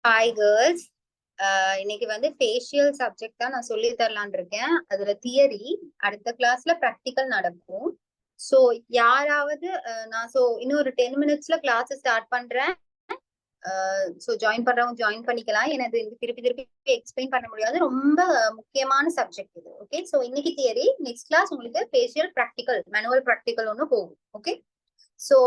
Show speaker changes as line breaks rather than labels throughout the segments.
Hi girls. இன்னைக்கு வந்து facial subject தான் நான் சொல்லி தரலான் இருக்கேன். அதுல தியரி, அடுத்த கிளாஸ்ல ப்ராக்டிக்கல் நடக்கும். ஸோ யாராவது இன்னும் ஒரு 10 மினிட்ஸ்ல கிளாஸ் ஸ்டார்ட் பண்றேன். ஸோ ஜாயின் பண்றவங்க ஜாயின் பண்ணிக்கலாம். எனக்கு திருப்பி திருப்பி எக்ஸ்பிளைன் பண்ண முடியாது, ரொம்ப முக்கியமான சப்ஜெக்ட் இது. ஓகே, ஸோ இன்னைக்கு தியரி, நெக்ஸ்ட் கிளாஸ் உங்களுக்கு ஃபேஷியல் ப்ராக்டிக்கல், மேனுவல் ப்ராக்டிக்கல் ஒன்று போகும். ஓகே, ஸோ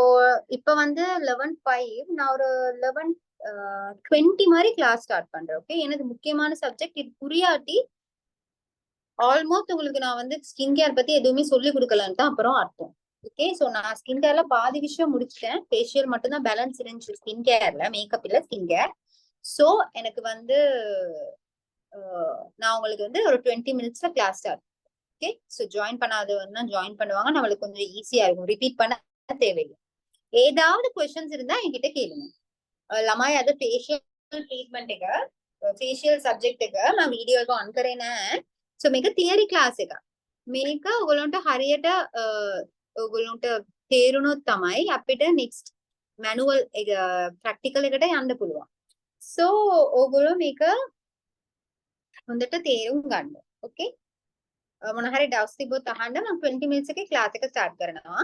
இப்போ வந்து 11:05, நான் ஒரு 11:20 மாதிரி கிளாஸ் ஸ்டார்ட் பண்றேன். ஓகே, எனக்கு முக்கியமான சப்ஜெக்ட் இது. புரியாட்டி ஆல்மோஸ்ட் உங்களுக்கு நான் வந்து ஸ்கின் கேர் பத்தி எதுவுமே சொல்லி கொடுக்கலன்னு தான் அப்புறம் அர்த்தம். ஓகே, ஸோ நான் ஸ்கின் கேர்ல பாதி விஷயம் முடிச்சிட்டேன். ஃபேஷியல் மட்டும் தான் பேலன்ஸ் இருந்துச்சு ஸ்கின் கேர்ல, மேக்கப் இல்ல ஸ்கின் கேர். ஸோ எனக்கு வந்து நான் உங்களுக்கு வந்து ஒரு 20 மினிட்ஸ்ல class start. Okay, so join பண்ணாதவன்னா ஜாயின் பண்ணுவாங்க, நம்மளுக்கு கொஞ்சம் ஈஸியா இருக்கும், ரிப்பீட் பண்ண தேவையில்லை. ஏதாவது கொஸ்டின்ஸ் இருந்தா என்கிட்ட கேளுங்க. ළමයි අද ෆේෂියල් ට්‍රීට්මන්ට් එක ෆේෂියල් සබ්ජෙක්ට් එක මම වීඩියෝ එක ඔන් කරේ නැහැ. සෝ මේක තියරි ක්ලාස් එකක්. මේක ඔයගොල්ලන්ට හරියට ඔයගොල්ලන්ට තේරුණොත් තමයි අපිට නෙක්ස්ට් මැනුවල් එක ප්‍රැක්ටිකල් එකට යන්න පුළුවන්. සෝ ඔයගොල්ලෝ මේක හොඳට තේරුම් ගන්න. ඕකේ, මොන හරි ඩවුට්ස් තිබ්බොත් අහන්න. මම 20 මිනිත්ස් එකේ ක්ලාස් එක ස්ටාර්ට් කරනවා.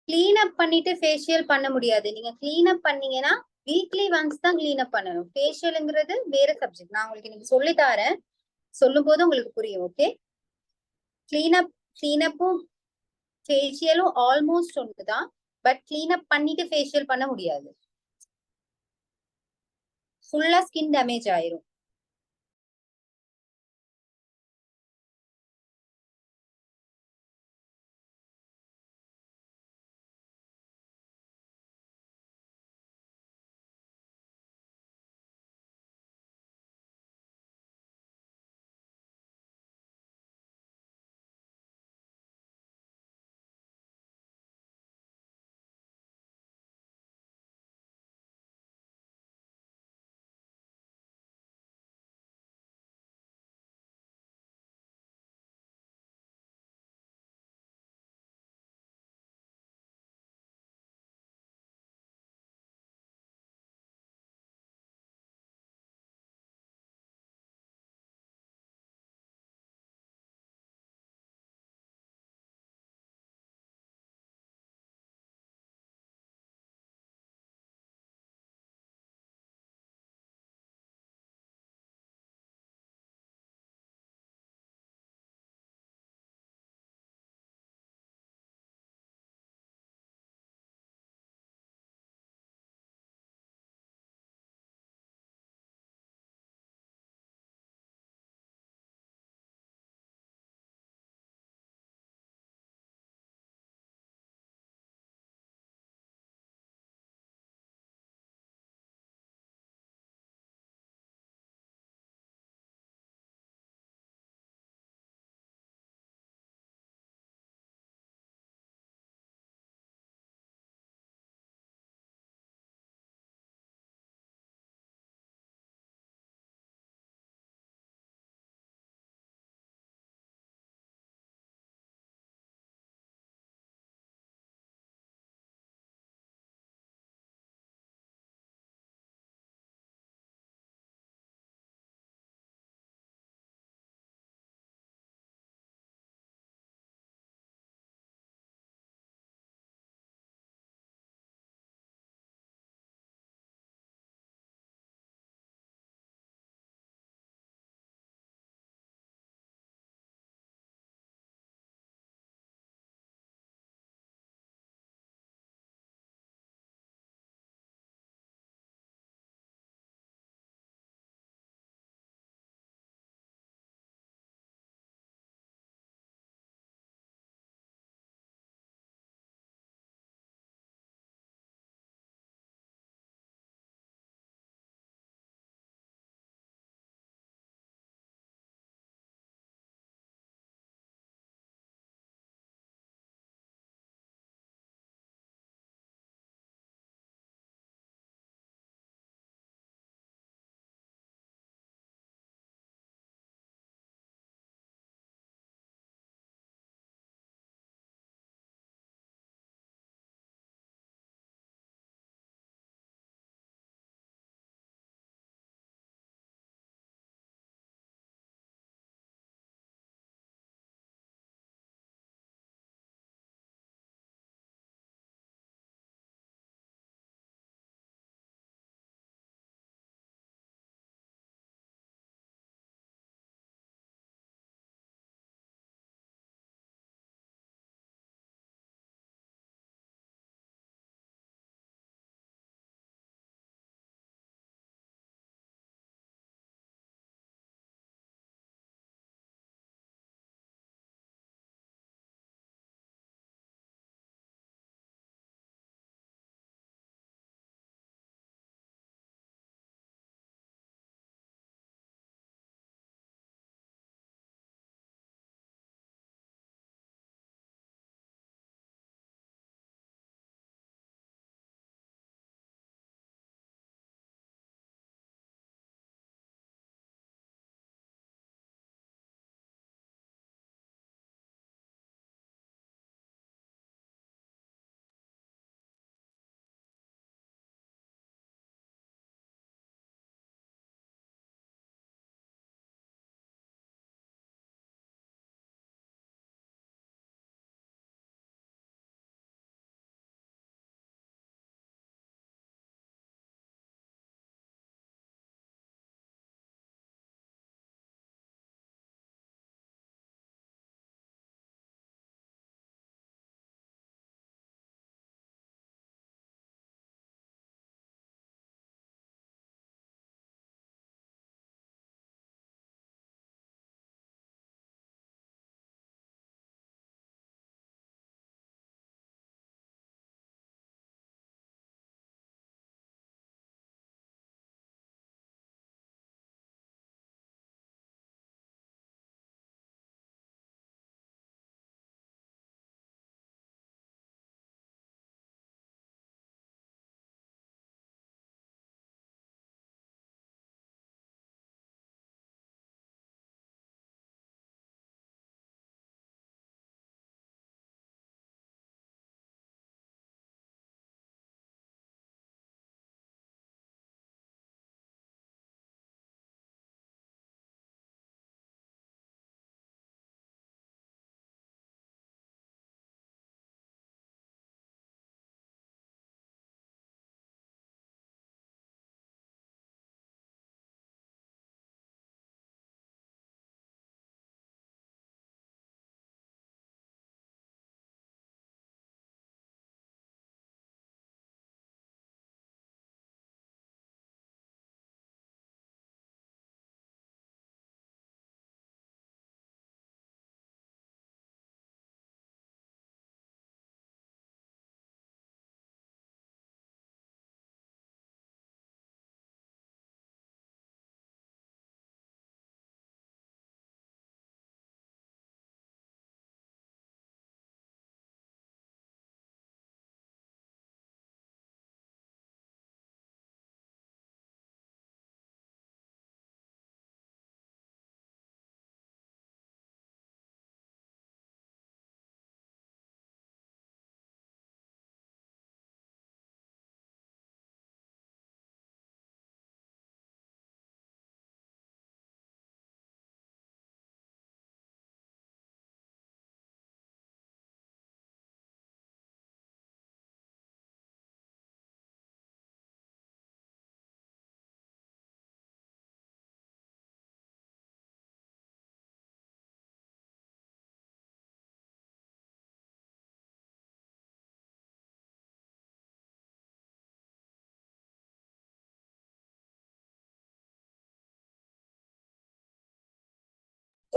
கிளீன் அப் பண்ணிட்டு ஃபேஷியல் பண்ண முடியாது. நீங்க கிளீன் அப் பண்ணீங்கன்னா வீக்லி ஒன்ஸ் தான் கிளீன் அப் பண்ணணும். ஃபேஷியல்ங்கிறது வேற சப்ஜெக்ட், நான் உங்களுக்கு இன்னைக்கு சொல்லி தரேன். சொல்லும் போது உங்களுக்கு புரியும். ஓகே, கிளீனப்பும் ஃபேஷியலும் ஆல்மோஸ்ட் ஒன்றுதான். பட் கிளீனப் பண்ணிட்டு ஃபேஷியல் பண்ண முடியாது, ஃபுல்லா ஸ்கின் டேமேஜ் ஆயிரும்.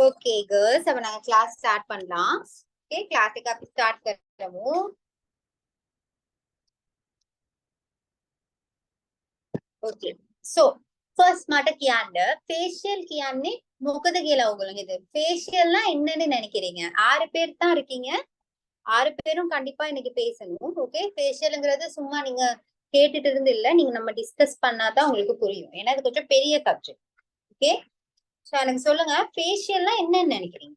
ஓகே கேர்ள்ஸ், அப்ப நாங்க கிளாஸ் ஸ்டார்ட் பண்ணலாம். ஓகே, கிளாஸுக்கு அப்படி ஸ்டார்ட் करवो. ओके सो फर्स्ट మాట කියන්න ஃபேஷியல் කියන්නේ මොකද කියලා ඔයගොල්ලෝ හිතේ ஃபேஷியல்னா என்னன்னு நினைக்கிறீங்க? 6 பேர் தான் இருக்கீங்க. 6 பேரும் கண்டிப்பா இன்னைக்கு பேசணும். ஓகே, ஃபேஷியல்ங்கிறது சும்மா நீங்க கேட்டுட்டு இருந்து இல்ல, நீங்க நம்ம டிஸ்கஸ் பண்ணாதான் உங்களுக்கு புரியும். ஏன்னா இது கொஞ்சம் பெரிய சப்ஜெக்ட். ஓகே, சோ எனக்கு சொல்லுங்க, ஃபேஷியல்னா என்னன்னு நினைக்கிறீங்க?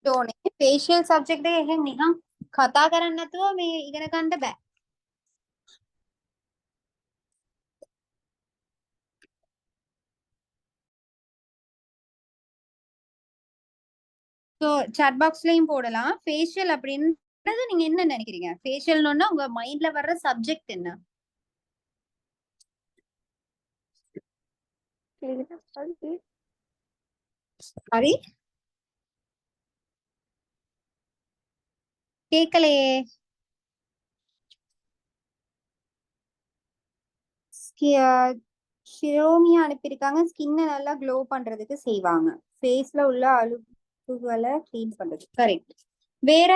ඕනේ ෆේෂියල් සබ්ජෙක්ට් එක එහෙම නිකන් කතා කරන්නේ නැතුව මේ ඉගෙන ගන්න බෑ. ஸோ சாட் பாக்ஸ்லயும் போடலாம். ஃபேஷியல் அப்படின்றது நீங்க என்ன நினைக்கிறீங்க? ஃபேஷியல்னு உங்க மைண்ட்ல வர்ற சப்ஜெக்ட் என்ன? சாரி கேக்கலையே. ஷிரோமியா அனுப்பியிருக்காங்க. ஸ்கின்னை நல்லா க்ளோ பண்றதுக்கு செய்வாங்க. ஃபேஸ்ல உள்ள அழுக்குகளை கிளீன் பண்றது. கரெக்ட். வேற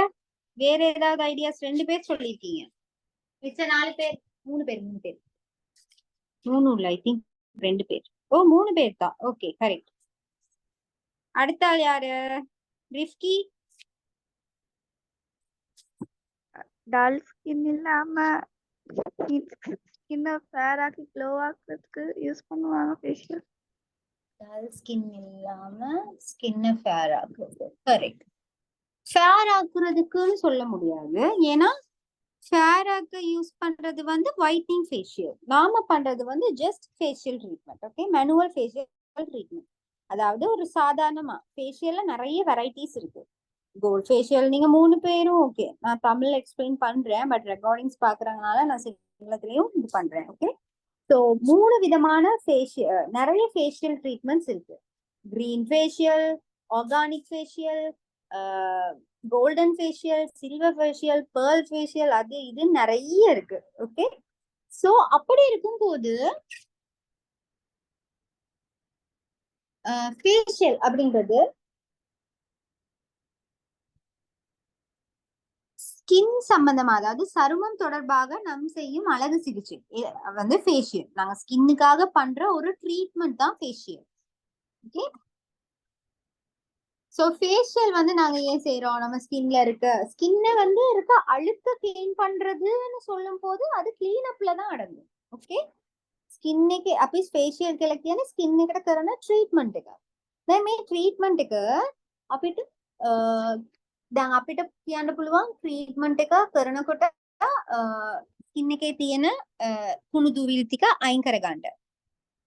வேற ஏதாவது ஐடியாஸ்? 2 பேர் சொல்லியிருக்கீங்க. மிச்ச 4 பேர் 3 பேர் 3 பேர் 3 இல்ல, ஐ திங்க் 2 பேர். ஓ 3 பேர் தான். Okay correct. அடுத்த ஆள் யாரு? ரிஃப்கி.
டல் ஸ்கின் இல்லாம ஸ்கின்னை ஃபேர் ஆக்கி க்ளோ ஆக்குறதுக்கு யூஸ் பண்ணுவாங்க ஃபேஷியல்.
டல் ஸ்கின் இல்லாம ஸ்கின்னை ஃபேர் ஆக்குறது. கரெக்ட். ஃபேர் ஆக்குறதுக்குன்னு சொல்ல முடியாது, ஏன்னா ஃபேர் ஆக்க யூஸ் பண்றது வந்து ஒயிட்னிங் ஃபேஷியல். நாம பண்றது வந்து just facial treatment. Okay, manual facial treatment. அதாவது ஒரு சாதாரணமா ஃபேஷியல்ல நிறைய வெரைட்டிஸ் இருக்கு. கோல்ட் ஃபேஷியல் நீங்க 3 பேரும் ஓகே, நான் தமிழ் எக்ஸ்பிளைன் பண்றேன், பட் ரெக்கார்டிங்ஸ் பாக்குறதுனால நான் சிங்களத்திலயும் இது பண்றேன். ஓகே, ஸோ 3 விதமான ஃபேஷியல், நிறைய ஃபேஷியல் ட்ரீட்மெண்ட்ஸ் இருக்கு. Green facial, organic facial, golden facial, silver facial, pearl facial, அது இது நிறைய இருக்கு. ஓகே, சோ அப்படி இருக்கும்போது ஃபேஷியல் அப்படின்றது ஸ்கின் சம்பந்தமா, அதாவது சருமம் தொடர்பாக நம் செய்யும் அழகு சிகிச்சை வந்து ஃபேஷியல். நாங்க ஸ்கின்னுக்காக பண்ற ஒரு ட்ரீட்மெண்ட் தான் ஃபேஷியல். ஓகே, சோ ஃபேஷியல் வந்து நாங்க ஏன் செய்யறோம்? நம்ம ஸ்கின்ல இருக்க அழுக்க கிளீன் பண்றதுன்னு சொல்லும் போது அது கிளீன் அப்ல தான் அடங்கும். ஓகே, स्किन අපි ෆේෂියල් කියලා කියන්නේ ස්කින් එකට කරන ට්‍රීට්මන්ට් එක. දැන් මේ ට්‍රීට්මන්ට් එක අපිට දැන් අපිට කියන්න පුළුවන් ට්‍රීට්මන්ට් එක කරනකොට ස්කින් එකේ තියෙන කුණු දුවිලි ටික අයින් කරගන්න.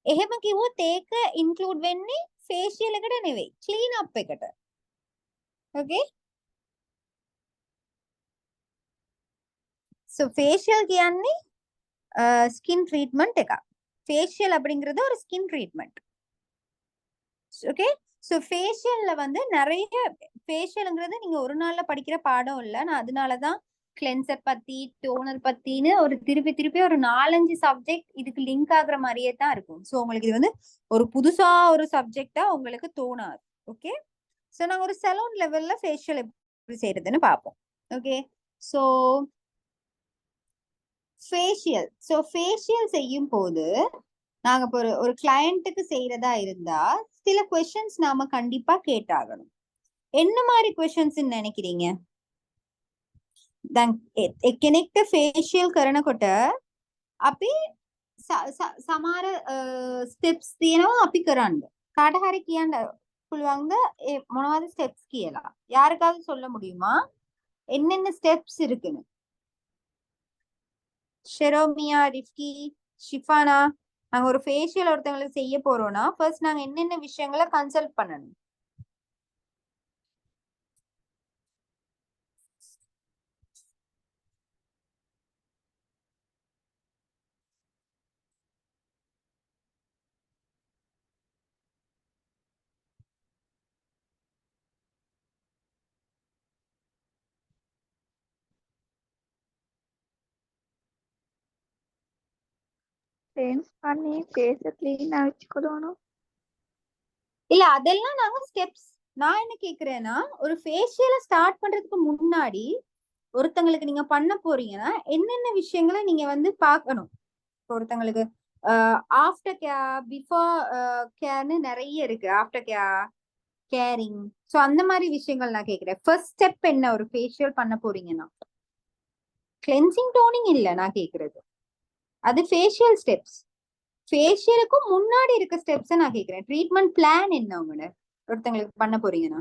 එහෙම කිව්වොත් ඒක ඉන්ක්ලූඩ් වෙන්නේ ෆේෂියල් එකට නෙවෙයි, ක්ලීන් අප් එකට. ஓகே, சோ ஃபேஷியல் කියන්නේ ஸ்கின் ட்ரீட்மெண்ட் එක. ஃபேஷியல் அப்படிங்கிறது ஒரு ஸ்கின் ட்ரீட்மெண்ட். ஓகே, ஸோ ஃபேஷியல்ல வந்து நிறைய ஃபேஷியல்ங்கிறது நீங்க ஒரு நாள்ல படிக்கிற பாடம் இல்லை. நான் அதனாலதான் கிளென்சர் பத்தி, டோனர் பத்தின்னு ஒரு திருப்பி ஒரு 4-5 சப்ஜெக்ட் இதுக்கு லிங்க் ஆகுற மாதிரியே தான் இருக்கும். ஸோ உங்களுக்கு இது வந்து ஒரு புதுசா ஒரு சப்ஜெக்டா உங்களுக்கு தோணாது. ஓகே, ஸோ நாங்க ஒரு சலூன் லெவல்ல ஃபேஷியல் எப்படி செய்யறதுன்னு பார்ப்போம். ஓகே, ஸோ ஃபேஷியல் செய்யும் போது நாங்க இப்போ ஒரு கிளையண்ட்டுக்கு செய்யறதா இருந்தா சில क्वेश्चंस நாம கண்டிப்பா கேட்டாகணும். என்ன மாதிரி क्वेश्चंस நினைக்கிறீங்க? දැන් එක්කෙනෙක්ට ෆේෂියල් කරනකොට අපි සමහර ස්ටෙප්ස් තියෙනවා අපි කරන්න. කාට හරි කියන්න පුළුවන්ද ඒ මොනවද ස්ටෙප්ස් කියලා? யாருக்காவது சொல்ல முடியுமா என்னென்ன ஸ்டெப்ஸ் இருக்குன்னு? ஷெரோமியா, ரிஃப்கி, ஷிஃபானா, நாங்க ஒரு ஃபேஷியல் ஒருத்தவங்களுக்கு செய்ய போறோம்னா ஃபர்ஸ்ட் நாங்க என்னென்ன விஷயங்களை கன்சல்ட் பண்ணணும்?
கிளென்ஸ் பண்ணி ஃபேஸை க்ளீனாக வச்சுக்கணும்.
இல்ல அதெல்லாம் நாங்க ஸ்டெப்ஸ். நான் என்ன கேக்குறேன்னா, ஒரு ஃபேஷியலை ஸ்டார்ட் பண்றதுக்கு முன்னாடி ஒருத்தங்களுக்கு நீங்க பண்ண போறீங்கன்னா என்னென்ன விஷயங்களை நீங்க வந்து பார்க்கணும்? இப்போ ஒருத்தங்களுக்கு ஆஃப்டர் கேர், பிஃபோர் கேர்னு நிறைய இருக்கு. ஆஃப்டர் கேர், கேரிங், ஸோ அந்த மாதிரி விஷயங்கள் நான் கேக்குறேன். ஃபர்ஸ்ட் ஸ்டெப் என்ன ஒரு ஃபேஷியல் பண்ண போறீங்கன்னா? கிளென்சிங் டோனிங் இல்ல நான் கேக்குறது, அது ஃபேஷியல் ஸ்டெப்ஸ். ஃபேஷியலுக்கும் முன்னாடி இருக்க ஸ்டெப்ஸ் நான் கேக்குறேன். ட்ரீட்மெண்ட் பிளான் என்ன உங்களோட ஒருத்தங்களுக்கு பண்ண போறீங்கன்னா?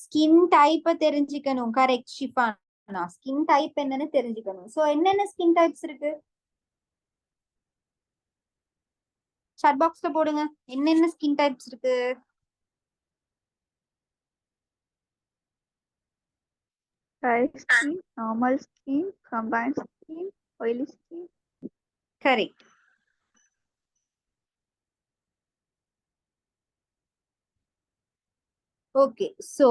ஸ்கின் டைப்பை தெரிஞ்சுக்கணும். கரெக்ட் ஷிஃபானா, ஸ்கின் டைப் என்னன்னு தெரிஞ்சுக்கணும். சோ என்னென்ன ஸ்கின் டைப்ஸ் இருக்கு? சாட் பாக்ஸ்ல போடுங்க, என்னென்ன ஸ்கின் டைப்ஸ் இருக்கு.
Dry skin, normal skin, combined skin, oily skin.
Correct. Okay, so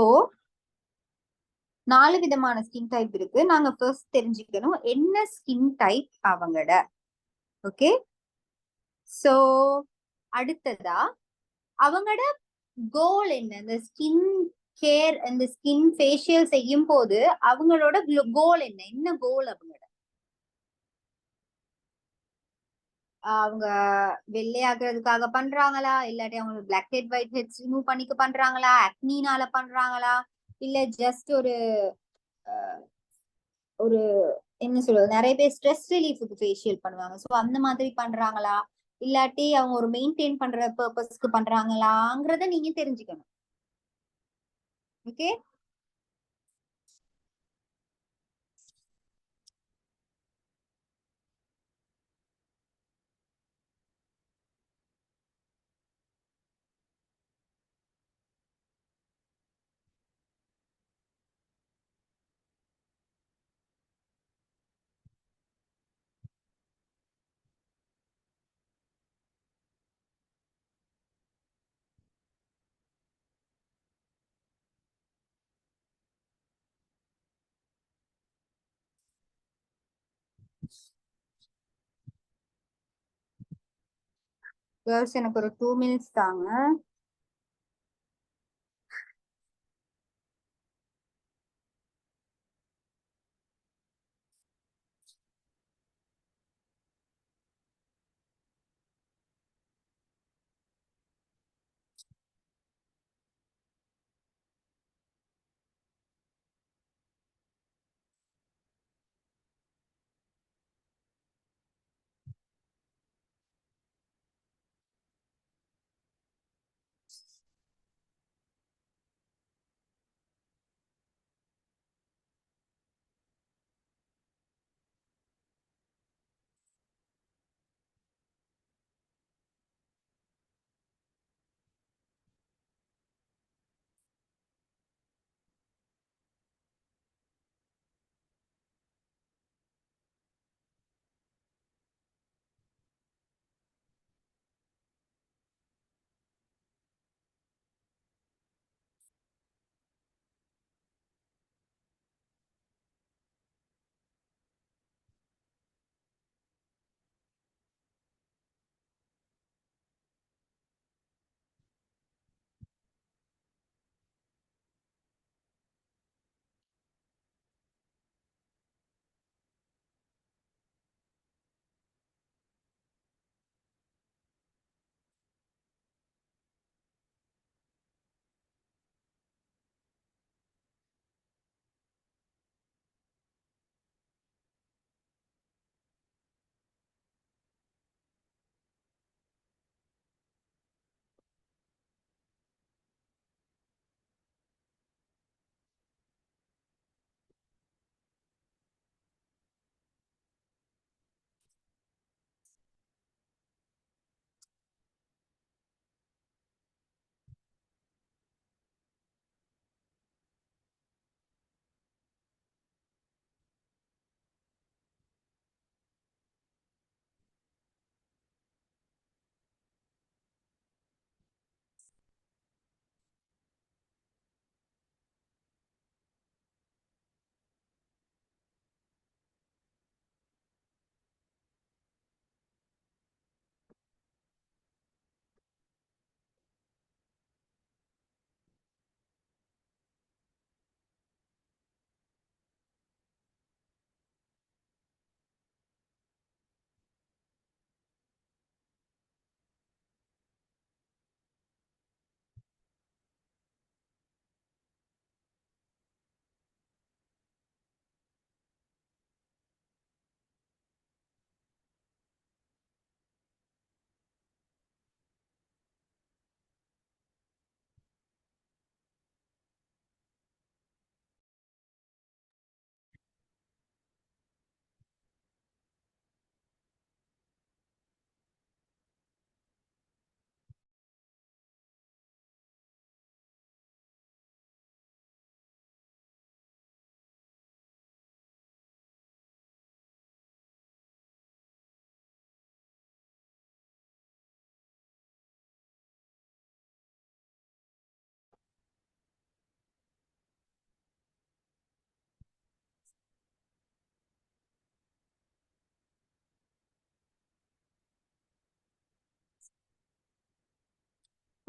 4 விதமான ஸ்கின் டைப் இருக்கு. நாங்க ஃபர்ஸ்ட் தெரிஞ்சுக்கணும் என்ன ஸ்கின் டைப் அவங்கட. ஓகே, சோ அடுத்ததா அவங்களோட கோல் என்ன? இந்த ஸ்கின் கேர், இந்த ஸ்கின் ஃபேஷியல் செய்யும் போது அவங்களோட கோல் என்ன? என்ன கோல் அவங்களோட? அவங்க வெள்ளையாக்குறதுக்காக பண்றாங்களா, இல்லாட்டி அவங்க black head white heads remove பண்ணிக்க பண்றாங்களா, அக்னினால பண்றாங்களா, இல்ல ஜஸ்ட் ஒரு ஒரு என்ன சொல்றது, நிறைய பேர் ஸ்ட்ரெஸ் ரிலீஃபுக்கு ஃபேஷியல் பண்ணுவாங்க, சோ அந்த மாதிரி பண்றாங்களா, இல்லாட்டி அவங்க ஒரு மெயின்டைன் பண்ற பர்பஸ்க்கு பண்றாங்களாங்கிறத நீங்க தெரிஞ்சுக்கணும். ஓகே, கேர்ள்ஸ் எனக்கு ஒரு 2 மினிட்ஸ் தாங்க.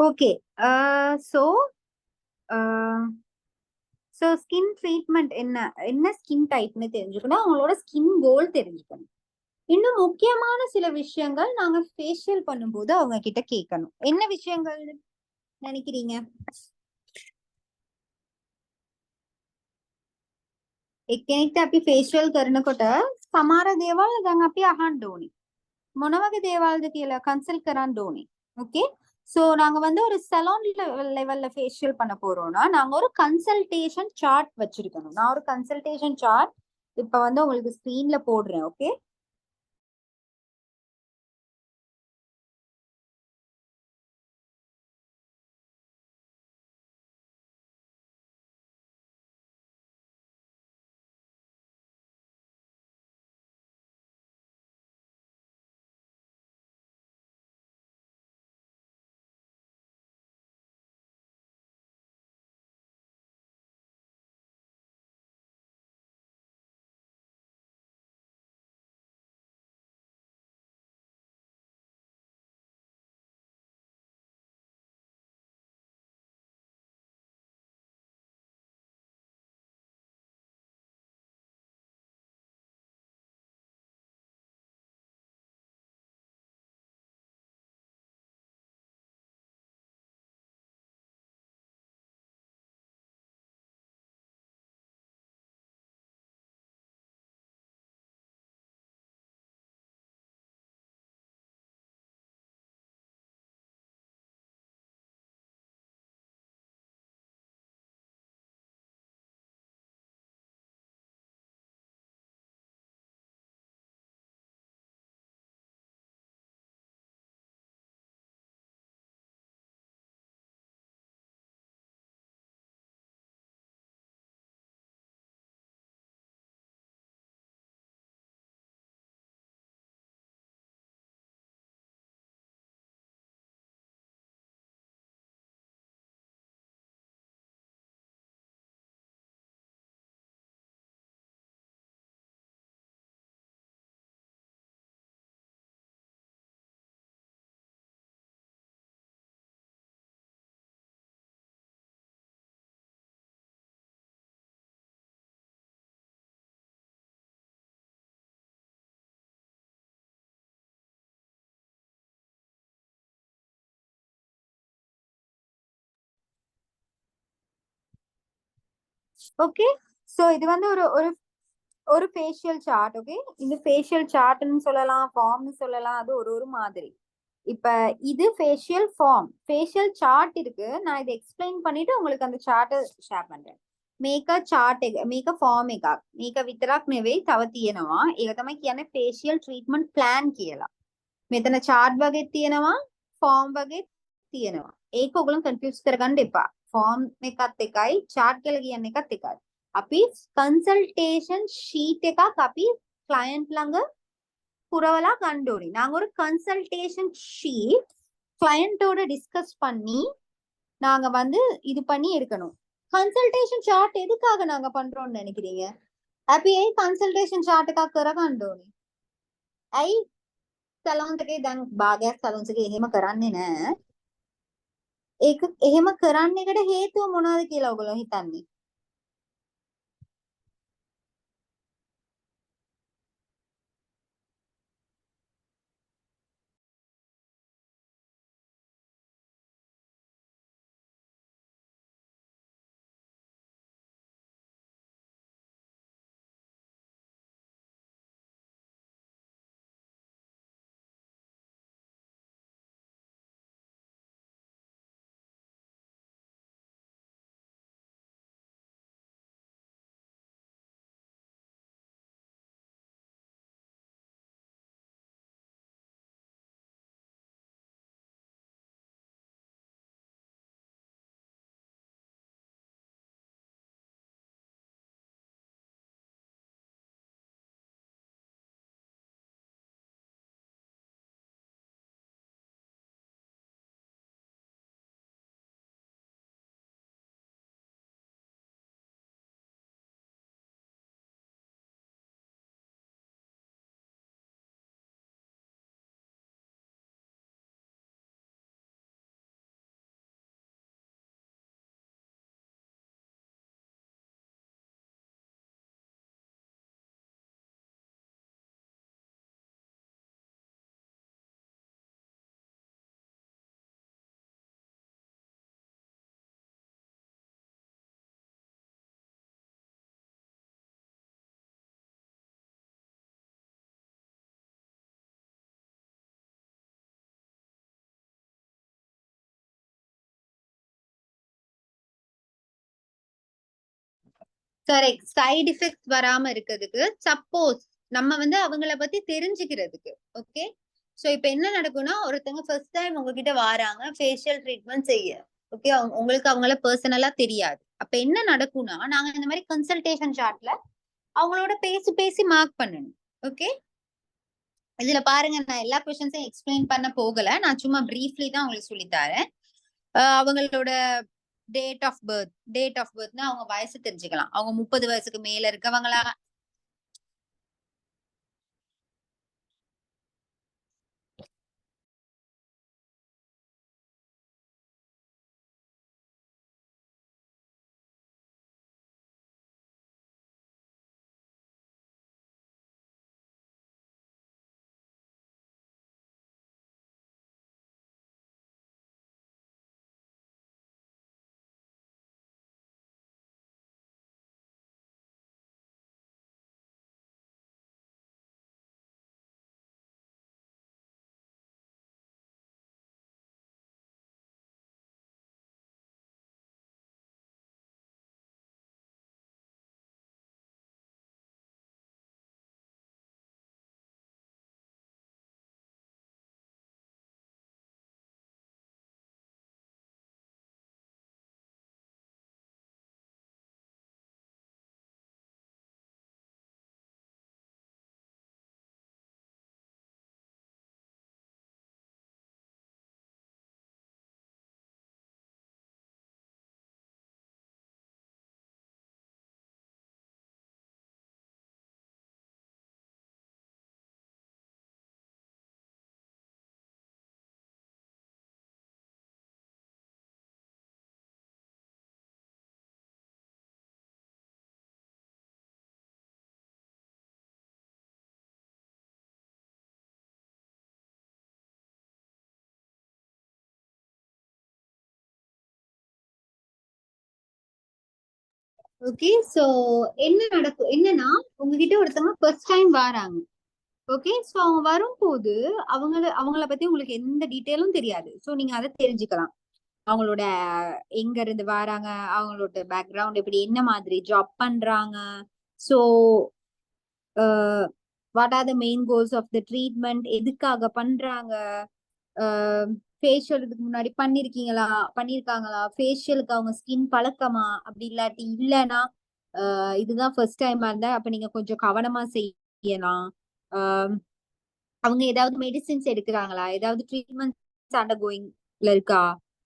Okay. So so skin treatment என்ன என்ன ஸ்கின் டைப்னு தெரிஞ்சுக்கணும், அவங்களோட ஸ்கின் கோல் தெரிஞ்சுக்கணும். இன்னும் முக்கியமான சில விஷயங்கள் நாங்க ஃபேஷியல் பண்ணும்போது அவங்க கிட்ட கேட்கணும். என்ன விஷயங்கள் நினைக்கிறீங்க? एकनेकटा අපි ෆේෂියල් කරනකොට සමහර දේවල් දැන් අපි අහන්න ඕනේ. මොන වගේ දේවල්ද කියලා කන්සල්ට් කරන්න ඕනේ. ஓகே. ஸோ நாங்க வந்து ஒரு சலூன் லெவல்ல ஃபேஷியல் பண்ண போறோம்னா நாங்க ஒரு கன்சல்டேஷன் சார்ட் வச்சிருக்கணும். நான் ஒரு கன்சல்டேஷன் சார்ட் இப்ப வந்து உங்களுக்கு ஸ்கிரீன்ல போடுறேன். ஓகே. ஓகே. ஸோ இது வந்து ஒரு ஒரு ஒரு ஃபேஷியல் சார்ட். ஓகே. இந்த ஃபேஷியல் சார்ட்னு சொல்லலாம், ஃபார்ம்னு சொல்லலாம். அது ஒரு ஒரு மாதிரி. இப்ப இது ஃபேஷியல் ஃபார்ம். ஃபேஷியல் சார்ட் இருக்கு. நான் இதை எக்ஸ்பிளைன் பண்ணிட்டு உங்களுக்கு அந்த சார்ட்டை ஷேர் பண்றேன். මේක chart එක මේක ෆෝම් එකක්. මේක විතරක් නෙවෙයි තව තියෙනවා. ඒක තමයි කියන්නේ facial treatment plan කියලා. මෙතන chart වගේ තියෙනවා, form වගේ තියෙනවා. ඒක ඔයගොල්ලෝ confuse කරගන්න එපා. form එකත් එකයි, chart කියලා කියන්නේ එකත් එකයි. අපි consultation sheet එකක් අපි client ළඟ புறவலா கண்டோரி. நாங்க ஒரு கன்சல்டேஷன் ஷீட் கிளையண்டோட டிஸ்கஸ் பண்ணி நாங்க வந்து இது பண்ணி எடுக்கணும். කන්සල්ටේෂන් chart එදුකාග நாங்க பண்றோம்னு நினைக்கிறீங்க? අපි ඒ කන්සල්ටේෂන් chart එකක් කරගන්න ඕනේ. ඇයි සැලොන්ස් එකේ දැන් භාගයක් සැලොන්ස් එකේ එහෙම කරන්නේ නැහැ. ඒක එහෙම කරන්න එකට හේතුව මොනවද කියලා ඔයගොල්ලෝ හිතන්නේ? கரெக்ட். சைடு எஃபெக்ட்ஸ் வராம இருக்கிறதுக்கு சப்போஸ் நம்ம வந்து அவங்கள பத்தி தெரிஞ்சுக்கிறதுக்கு. ஓகே, சோ இப்ப என்ன நடக்கும்னா ஒருத்தவங்க ஃபர்ஸ்ட் டைம் உங்ககிட்ட வராங்க ஃபேஷியல் ட்ரீட்மெண்ட் செய்ய. ஓகே, உங்களுக்கு அவங்கள பர்சனலா தெரியாது. அப்ப என்ன நடக்கும்னா நாங்க இந்த மாதிரி கன்சல்டேஷன் சார்ட்ல அவங்களோட பேசி பேசி மார்க் பண்ணணும். ஓகே, இதுல பாருங்க நான் எல்லா கொஸ்டின்ஸையும் எக்ஸ்பிளைன் பண்ண போகல, நான் சும்மா பிரீஃப்லி தான் உங்களுக்கு சொல்லி தரேன். அவங்களோட டேட் ஆஃப் பர்த்னா அவங்க வயசு தெரிஞ்சுக்கலாம். அவங்க 30 வயசுக்கு மேல இருக்கவங்களா, ஓகே, சோ என்ன நடக்கும் என்னன்னா உங்ககிட்ட ஒருத்தவங்க ஃபர்ஸ்ட் டைம் வராங்க. ஓகே, சோ அவங்க வரும்போது அவங்கள பத்தி உங்களுக்கு எந்த டீட்டெயிலும் தெரியாது. சோ நீங்க அதை தெரிஞ்சுக்கலாம். அவங்களோட எங்க இருந்து வராங்க, அவங்களோட பேக்ரவுண்ட் எப்படி, என்ன மாதிரி ஜாப் பண்றாங்க, so what are the main goals of the treatment, எதுக்காக பண்றாங்க, ஃபேஷியல் இதுக்கு முன்னாடி பண்ணிருக்காங்களா, ஃபேஷியலுக்கு அவங்க ஸ்கின் பழக்கமா, அப்படி இல்லாட்டி இல்லைன்னா இதுதான் ஃபர்ஸ்ட் டைமா இருந்தா அப்ப நீங்க கொஞ்சம் கவனமா செய்யலாம். அவங்க ஏதாவது மெடிசின்ஸ் எடுக்கிறாங்களா, ஏதாவது ட்ரீட்மெண்ட்ஸ் அண்டர் கோயிங்ல இருக்கா,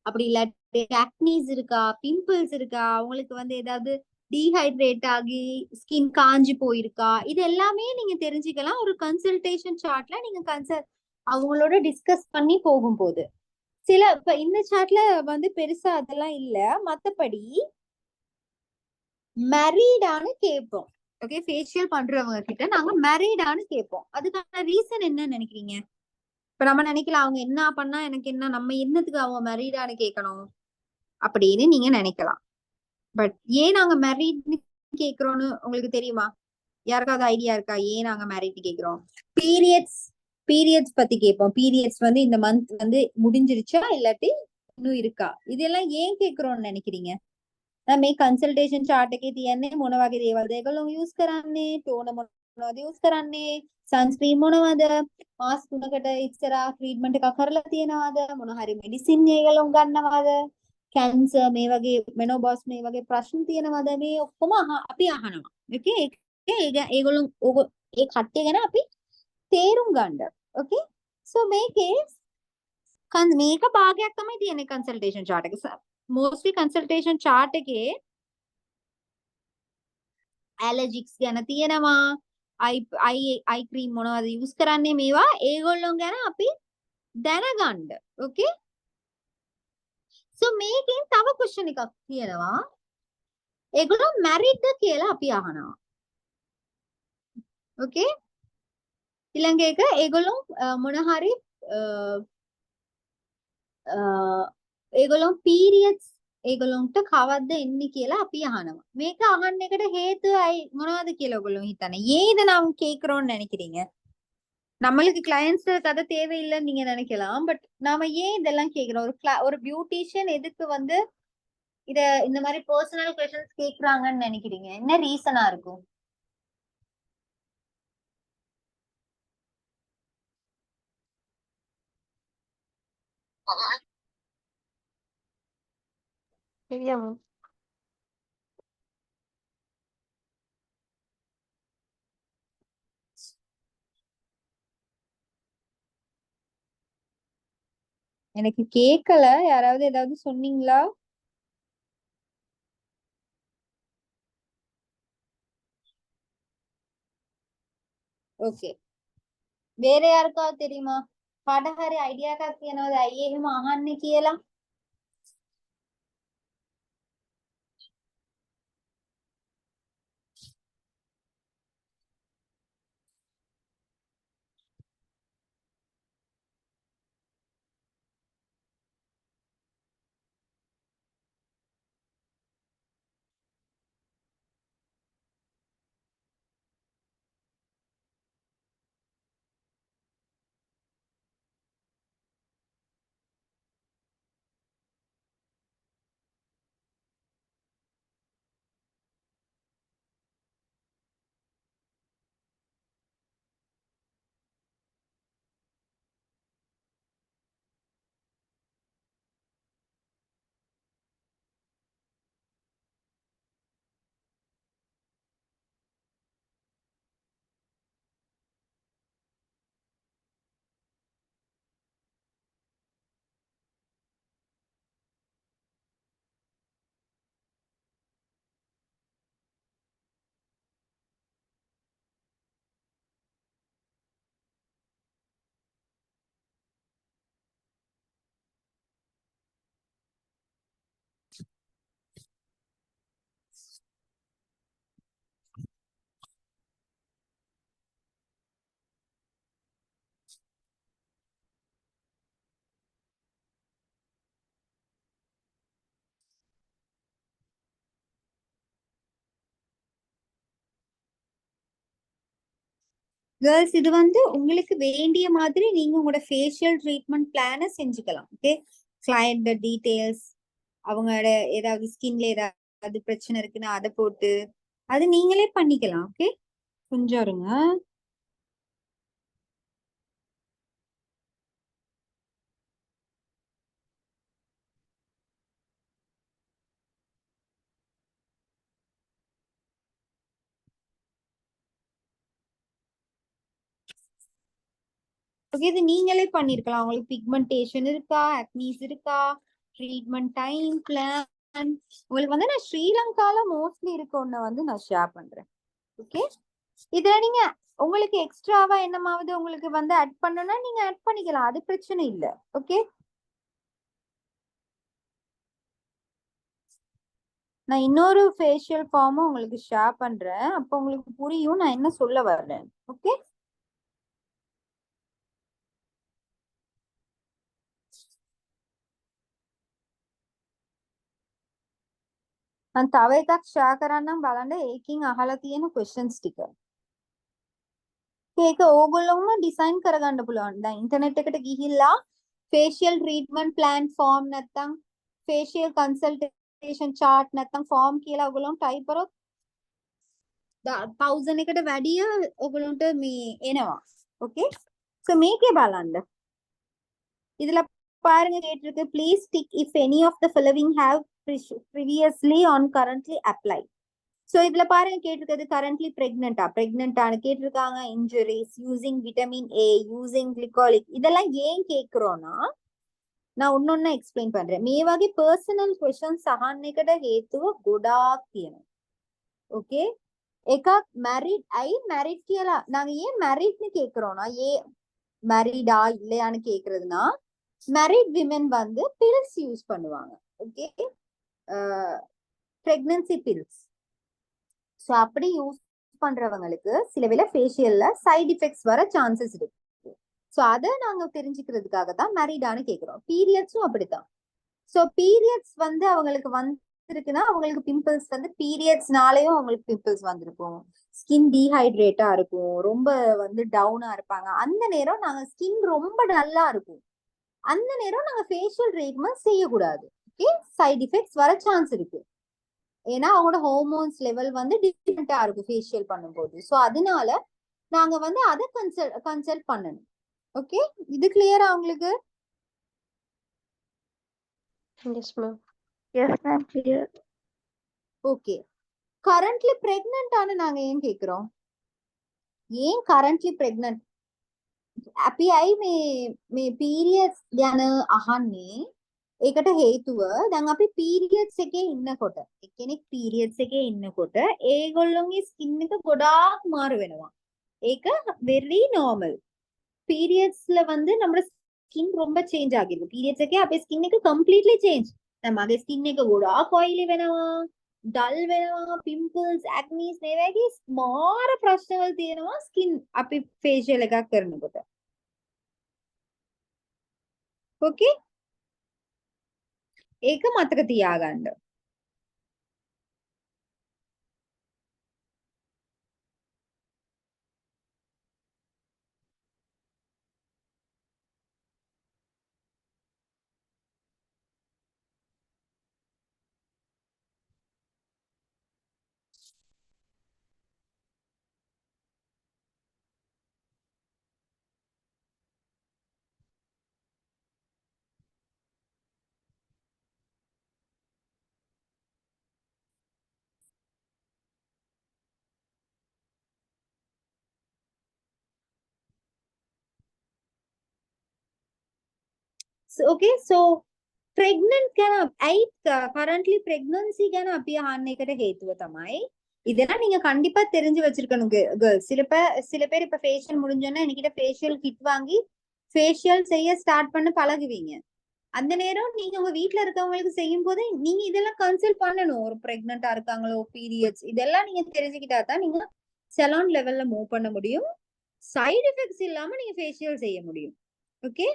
அப்படி இல்லாட்டி ஆக்னிஸ் இருக்கா, பிம்பிள்ஸ் இருக்கா, அவங்களுக்கு வந்து ஏதாவது டீஹைட்ரேட் ஆகி ஸ்கின் காஞ்சி போயிருக்கா, இது எல்லாமே நீங்க தெரிஞ்சுக்கலாம் ஒரு கன்சல்டேஷன் சார்ட்ல. நீங்க அவங்களோட டிஸ்கஸ் பண்ணி போகும்போது இப்ப இந்த சார்ட்ல வந்து பெருசா அதெல்லாம் இல்ல. மத்தபடி மேரீடான்னு கேட்போம். ஓகே, ஃபேஷியல் பண்றவங்க கிட்ட நாங்க மேரீடான்னு கேட்போம். அதுக்கான ரீசன் என்னன்னு நினைக்கிறீங்க? இப்ப நம்ம நினைக்கலாம் அவங்க என்ன பண்ணா எனக்கு என்ன, நம்ம என்னத்துக்கு அவங்க மேரீடான்னு கேட்கணும் அப்படின்னு நீங்க நினைக்கலாம். பட் ஏன் நாங்க மேரீட் கேக்குறோம்னு உங்களுக்கு தெரியுமா? யாருக்காவது ஐடியா இருக்கா ஏன் நாங்க மேரீட் கேக்குறோம்? பீரியட்ஸ் பத்தி கேட்போம். பீரியட்ஸ் வந்து இந்த மந்த் வந்து முடிஞ்சிருச்சா இல்லாட்டி இன்னும் இருக்கா, இதெல்லாம் ஏன் கேக்குறோம்னு நினைக்கிறீங்க? මේ කන්සල්ටේෂන් chart එකේ තියන්නේ මොන වගේ දේවල්ද ඒගොල්ලෝ use කරන්නේ, ටෝන මොනවද use කරන්නේ, sunscreen මොනවද, මාස් 3කට ඉස්සරහා ට්‍රීට්මන්ට් එකක් කරලා තියෙනවද, මොන හරි මෙඩිසින් ඒගොල්ලෝ ගන්නවද, කැන්සර් මේ වගේ මෙනෝපොස් මේ වගේ ප්‍රශ්න තියෙනවද, මේ ඔක්කොම අපි අහනවා. ඕකේ, ඒගොල්ලෝ ඒ කට්ටිය ගැන අපි තේරුම් ගන්න. ඕකේ, සෝ මේකේ මේක භාගයක් තමයි තියෙන්නේ කන්සල්ටේෂන් chart එක. mostly consultation chart එකේ allergics ගැන තියෙනවා, eye cream මොනවද use කරන්නේ, මේවා ඒගොල්ලෝ ගැන අපි දැනගන්න. okay, so මේකෙන් තව question එකක් තියෙනවා. ඒගොල්ලෝ married කියලා අපි අහනවා. okay, ඊළඟ එක ඒගොල්ලෝ මොන හරි ඒගොල්ලෝ periods ඒගොල්ලොන්ට කවද්ද එන්නේ කියලා අපි අහනවා. මේක අහන්න එකට හේතුව මොනවද කියලා ඔයගොල්ලෝ හිතන්නේ? ஏன் இதை நாம் கேக்குறோம்னு நினைக்கிறீங்க? நம்மளுக்கு கிளையன்ட்ஸ் கதை தேவையில்லைன்னு நீங்க நினைக்கலாம். பட் நாம ஏன் இதெல்லாம் கேக்குறோம்? ஒரு பியூட்டிஷியன் எதுக்கு வந்து இந்த மாதிரி பர்சனல் கொஸ்டின்ஸ் கேக்குறாங்கன்னு நினைக்கிறீங்க? என்ன ரீசனா இருக்கும்?
தெரியாம
எனக்கு கேக்கல. யாராவது ஏதாவது சொன்னீங்களா? ஓகே, ಬೇರೆ ಯಾರಿಗಾದ್ರು தெரியுமா? ಪಾಠಹಾರಿ ಐಡಿಯಾ ಕಾಕಿ ಏನಾದ್ರು ಐಎಎಂ ಆಹಾನ್ನೆ ಕಿಯಲ್ಲ. கேர்ள்ஸ், இது உங்களுக்கு வேண்டிய மாதிரி நீங்க உங்களோட ஃபேஷியல் ட்ரீட்மெண்ட் பிளான செஞ்சுக்கலாம். ஓகே, கிளையண்ட் டீடைல்ஸ், அவங்களோட ஏதாவது ஸ்கின்ல ஏதாவது பிரச்சனை இருக்குன்னா அதை போட்டு அது நீங்களே பண்ணிக்கலாம். ஓகே, கொஞ்சம் இருங்க. ஓகே, இது நீங்களே பண்ணிருக்கலாம். உங்களுக்கு பிக்மெண்டேஷன் இருக்கா, அக்னீஸ் இருக்கா, ட்ரீட்மெண்ட் டைம் பிளான் உங்களுக்கு நான் ஸ்ரீலங்கால மோஸ்ட்லி இருக்க ஒண்ணு நான் ஷேர் பண்றேன். ஓகே, இதுல நீங்க உங்களுக்கு எக்ஸ்ட்ராவா என்னமாவது உங்களுக்கு ஆட் பண்ணணும்னா நீங்க ஆட் பண்ணிக்கலாம், அது பிரச்சனை இல்ல. ஓகே, நான் இன்னொரு ஃபேஷியல் ஃபார்மும் உங்களுக்கு ஷேர் பண்றேன், அப்போ உங்களுக்கு புரியும் நான் என்ன சொல்ல வர்றேன். ஓகே, நான் තව එකක් ෂෙයා කරන්නම් බලන්න ඒකින් අහලා තියෙන questions ටික. ඒක ඕගොල්ලෝම ඩිසයින් කරගන්න පුළුවන්. දැන් ඉන්ටර්නෙට් එකට ගිහිල්ලා facial treatment plan form නැත්නම් facial consultation chart නැත්නම් form කියලා ඔයගොල්ලෝ type කරොත් 1000 එකට වැඩිය ඔයගොල්ලන්ට මේ එනවා. Okay, so මේකේ බලන්න. இதுல பாருங்க கேட்டிருக்கு, please tick if any of the following have previously on currently applied. So இதுல பாருங்க கேட்டிருக்கிறது currently pregnant ஆன கேட்டிருக்காங்க, injuries, using vitamin A, using glycolic. இதெல்லாம் ஏன் கேக்குறோம்னா நான் ஒன்னொன்னா எக்ஸ்பிளைன் பண்றேன். මේ වගේ personal questions අහන්න එකට හේතුව ගොඩාක් තියෙනවා. Okay, එකක් married අයි married කියලා நாங்க ஏன் married னு கேக்குறோம்னா married-ஆ இல்லையான்னு கேக்குறதுனா married women pills யூஸ் பண்ணுவாங்க. Okay, pregnancy pills. சோ அப்படி யூஸ் பண்றவங்களுக்கு சில வேளை ஃபேஷியல்ல சைடு எஃபெக்ட்ஸ் வர சான்சஸ் இருக்கு. சோ அத நாங்க தெரிஞ்சுக்கிறதுக்காக தான் மேரிடான்னு கேக்குறோம். பீரியட்ஸும் அப்படித்தான். சோ பீரியட்ஸ் அவங்களுக்கு வந்திருக்குன்னா அவங்களுக்கு பிம்பிள்ஸ் பீரியட்ஸ்னாலயும் அவங்களுக்கு பிம்பிள்ஸ் வந்திருக்கும், ஸ்கின் டீஹைட்ரேட்டா இருக்கும், ரொம்ப டவுனா இருப்பாங்க. அந்த நேரம் நாங்க ஸ்கின் ரொம்ப டல்லா இருக்கும், அந்த நேரம் நாங்க ஃபேஷியல் ட்ரீட்மெண்ட் செய்யக்கூடாது. ஓகே, சைடு எஃபெக்ட்ஸ் வர சான்ஸ் இருக்கு. ஏன்னா அவங்களோட ஹார்மோன்ஸ் லெவல் வந்து டிஃப்ரெண்டா இருக்கும் ஃபேஷியல் பண்ணும்போது. ஸோ அதனால நாங்க வந்து அதை கன்சல்ட் பண்ணணும். ஓகே, இது கிளியரா உங்களுக்கு?
Yes ma'am.
Yes, ma'am. Clear.
Okay, currently pregnant ஆன நாங்க ஏன் கேக்குறோம்? ஏன் கரண்ட்லி பிரெக்னன்ட்? අපි ඇයි මේ පීරියඩ්ස් ගැන අහන්නේ? ඒකට හේතුව දැන් අපි පීරියඩ්ස් එකේ ඉන්නකොට එක්කෙනෙක් පීරියඩ්ස් එකේ ඉන්නකොට ඒගොල්ලොන්ගේ ස්කින් එක ගොඩාක් මාරු වෙනවා. ඒක very normal. පීරියඩ්ස්ல வந்து நம்மளோட ஸ்கின் ரொம்ப சேஞ்ச் ஆகிருக்கு. පීරියඩ්ස් එකේ අපේ ස්කින් එක completely change. දැන් මගේ ස්කින් එක ගොඩාක් oily වෙනවා, dull වෙනවා, pimples, acnes මේ වගේ මාර ප්‍රශ්නවල තියෙනවා ස්කින් අපි facial එකක් කරනකොට. ඕකේ, ඒක මතක තියාගන්න. Okay, so pregnant ගැන ඇයි currently pregnancy ගැන අපි අහන්න එකට හේතුව තමයි இதெல்லாம் நீங்க கண்டிப்பா தெரிஞ்சு வச்சிருக்கணும் கேர்ள்ஸ். சில பேர் இப்ப ஃபேஷியல் முடிஞ்சோன்னா என்கிட்ட ஃபேஷியல் கிட் வாங்கி ஃபேஷியல் செய்ய ஸ்டார்ட் பண்ண பழகுவீங்க. அந்த நேரம் நீங்க உங்க வீட்ல இருக்கவங்களுக்கு செய்யும் போது நீங்க இதெல்லாம் கன்சல்ட் பண்ணணும். ஒரு பிரெக்னண்டா இருக்காங்களோ, பீரியட்ஸ், இதெல்லாம் நீங்க தெரிஞ்சுக்கிட்டா தான் நீங்க சலூன் லெவல்ல மூவ் பண்ண முடியும். சைடு எஃபெக்ட்ஸ் இல்லாம நீங்க ஃபேஷியல் செய்ய முடியும். ஓகே,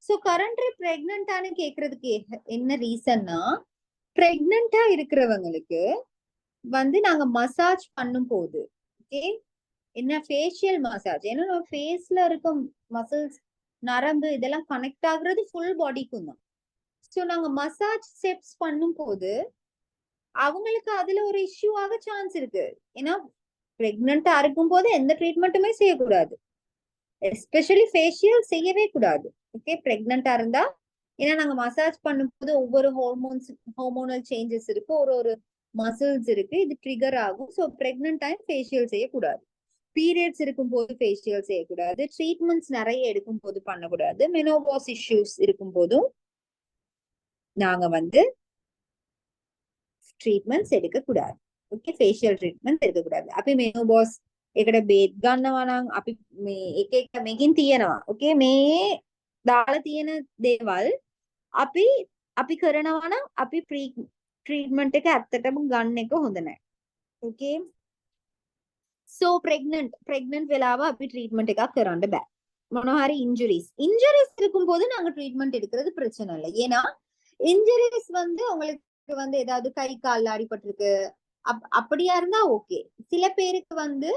சோ கரண்ட்லி பிரெக்னன்டான்னு கேக்குறதுக்கு என்ன ரீசன்னா, பிரெக்னண்டா இருக்கிறவங்களுக்கு வந்து நாங்க மசாஜ் பண்ணும் போது ஓகே, என்ன ஃபேஷியல் மசாஜ், ஏன்னா நம்ம ஃபேஸ்ல இருக்க மசில்ஸ், நரம்பு இதெல்லாம் கனெக்ட் ஆகுறது ஃபுல் பாடிக்கும் தான். ஸோ நாங்க மசாஜ் ஸ்டெப்ஸ் பண்ணும் போது அவங்களுக்கு அதுல ஒரு இஷ்யூ ஆக சான்ஸ் இருக்கு. ஏன்னா பிரெக்னண்டா இருக்கும் போது எந்த ட்ரீட்மெண்ட்டுமே செய்யக்கூடாது, எஸ்பெஷலி ஃபேஷியல் செய்யவே கூடாது. ஓகே, பிரெக்னண்டா இருந்தா, ஏன்னா நாங்க மசாஜ் பண்ணும்போது ஒவ்வொரு ஹார்மோனல் சேஞ்சஸ் இருக்கு, ஒரு மசில்ஸ் இருக்கு, இது ட்ரிகர் ஆகும். ஸோ பிரெக்னன்ட் டைம் ஃபேஷியல் செய்யக்கூடாது. பீரியட்ஸ் இருக்கும் போது ஃபேஷியல் செய்யக்கூடாது. ட்ரீட்மெண்ட்ஸ் நிறைய எடுக்கும் போது பண்ணக்கூடாது. மெனோபாஸ் இஷ்யூஸ் இருக்கும் போதும் நாங்க வந்து ட்ரீட்மெண்ட்ஸ் எடுக்கக்கூடாது. ஓகே, ஃபேஷியல் ட்ரீட்மெண்ட் எடுக்கக்கூடாது. අපි මෙනෝබොස් එකට බේත් ගන්නවා නම් අපි මේ එක එක මේකින් තියෙනවා. ඕකේ, මේ දාලා තියෙන දේවල් අපි අපි කරනවා නම් අපි ட்ரீட்மெண்ட் එක ඇත්තටම ගන්න එක හොඳ නැහැ. ඕකේ, සෝ ප්‍රෙග්නන්ට් වෙලාව අපි ட்ரீட்மெண்ட் එකක් කරන්න බෑ. මොනවා හරි இன்ஜுரிஸ் இருக்கும்போது நாங்க ட்ரீட்மெண்ட் எடுக்கிறது பிரச்சனை இல்லை. ஏன்னா இன்ஜுரிஸ் வந்து உங்களுக்கு வந்து ஏதாவது கை கால்ல அடிபட்டிருக்கு அப்படியா இருந்தா ஓகே. சில பேருக்கு வந்து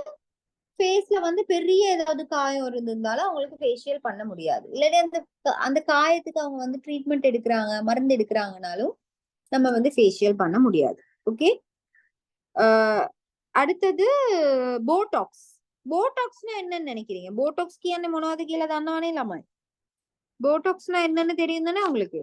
ஃபேஸ்ல வந்து பெரிய ஏதாவது காயம் இருந்திருந்தாலும் அவங்களுக்கு ஃபேஷியல் பண்ண முடியாது. இல்லாட்டி அந்த காயத்துக்கு அவங்க வந்து ட்ரீட்மெண்ட் எடுக்கிறாங்க, மருந்து எடுக்கிறாங்கனாலும் நம்ம வந்து ஃபேஷியல் பண்ண முடியாது. ஓகே, அடுத்தது போடாக்ஸ். போடாக்ஸ்னா என்னன்னு நினைக்கிறீங்க? போடாக்ஸ் කියන්නේ මොනවද කියලා දන්නවනේ ළමයි. போடாக்ஸ்னா என்னன்னு தெரியும் தானே உங்களுக்கு?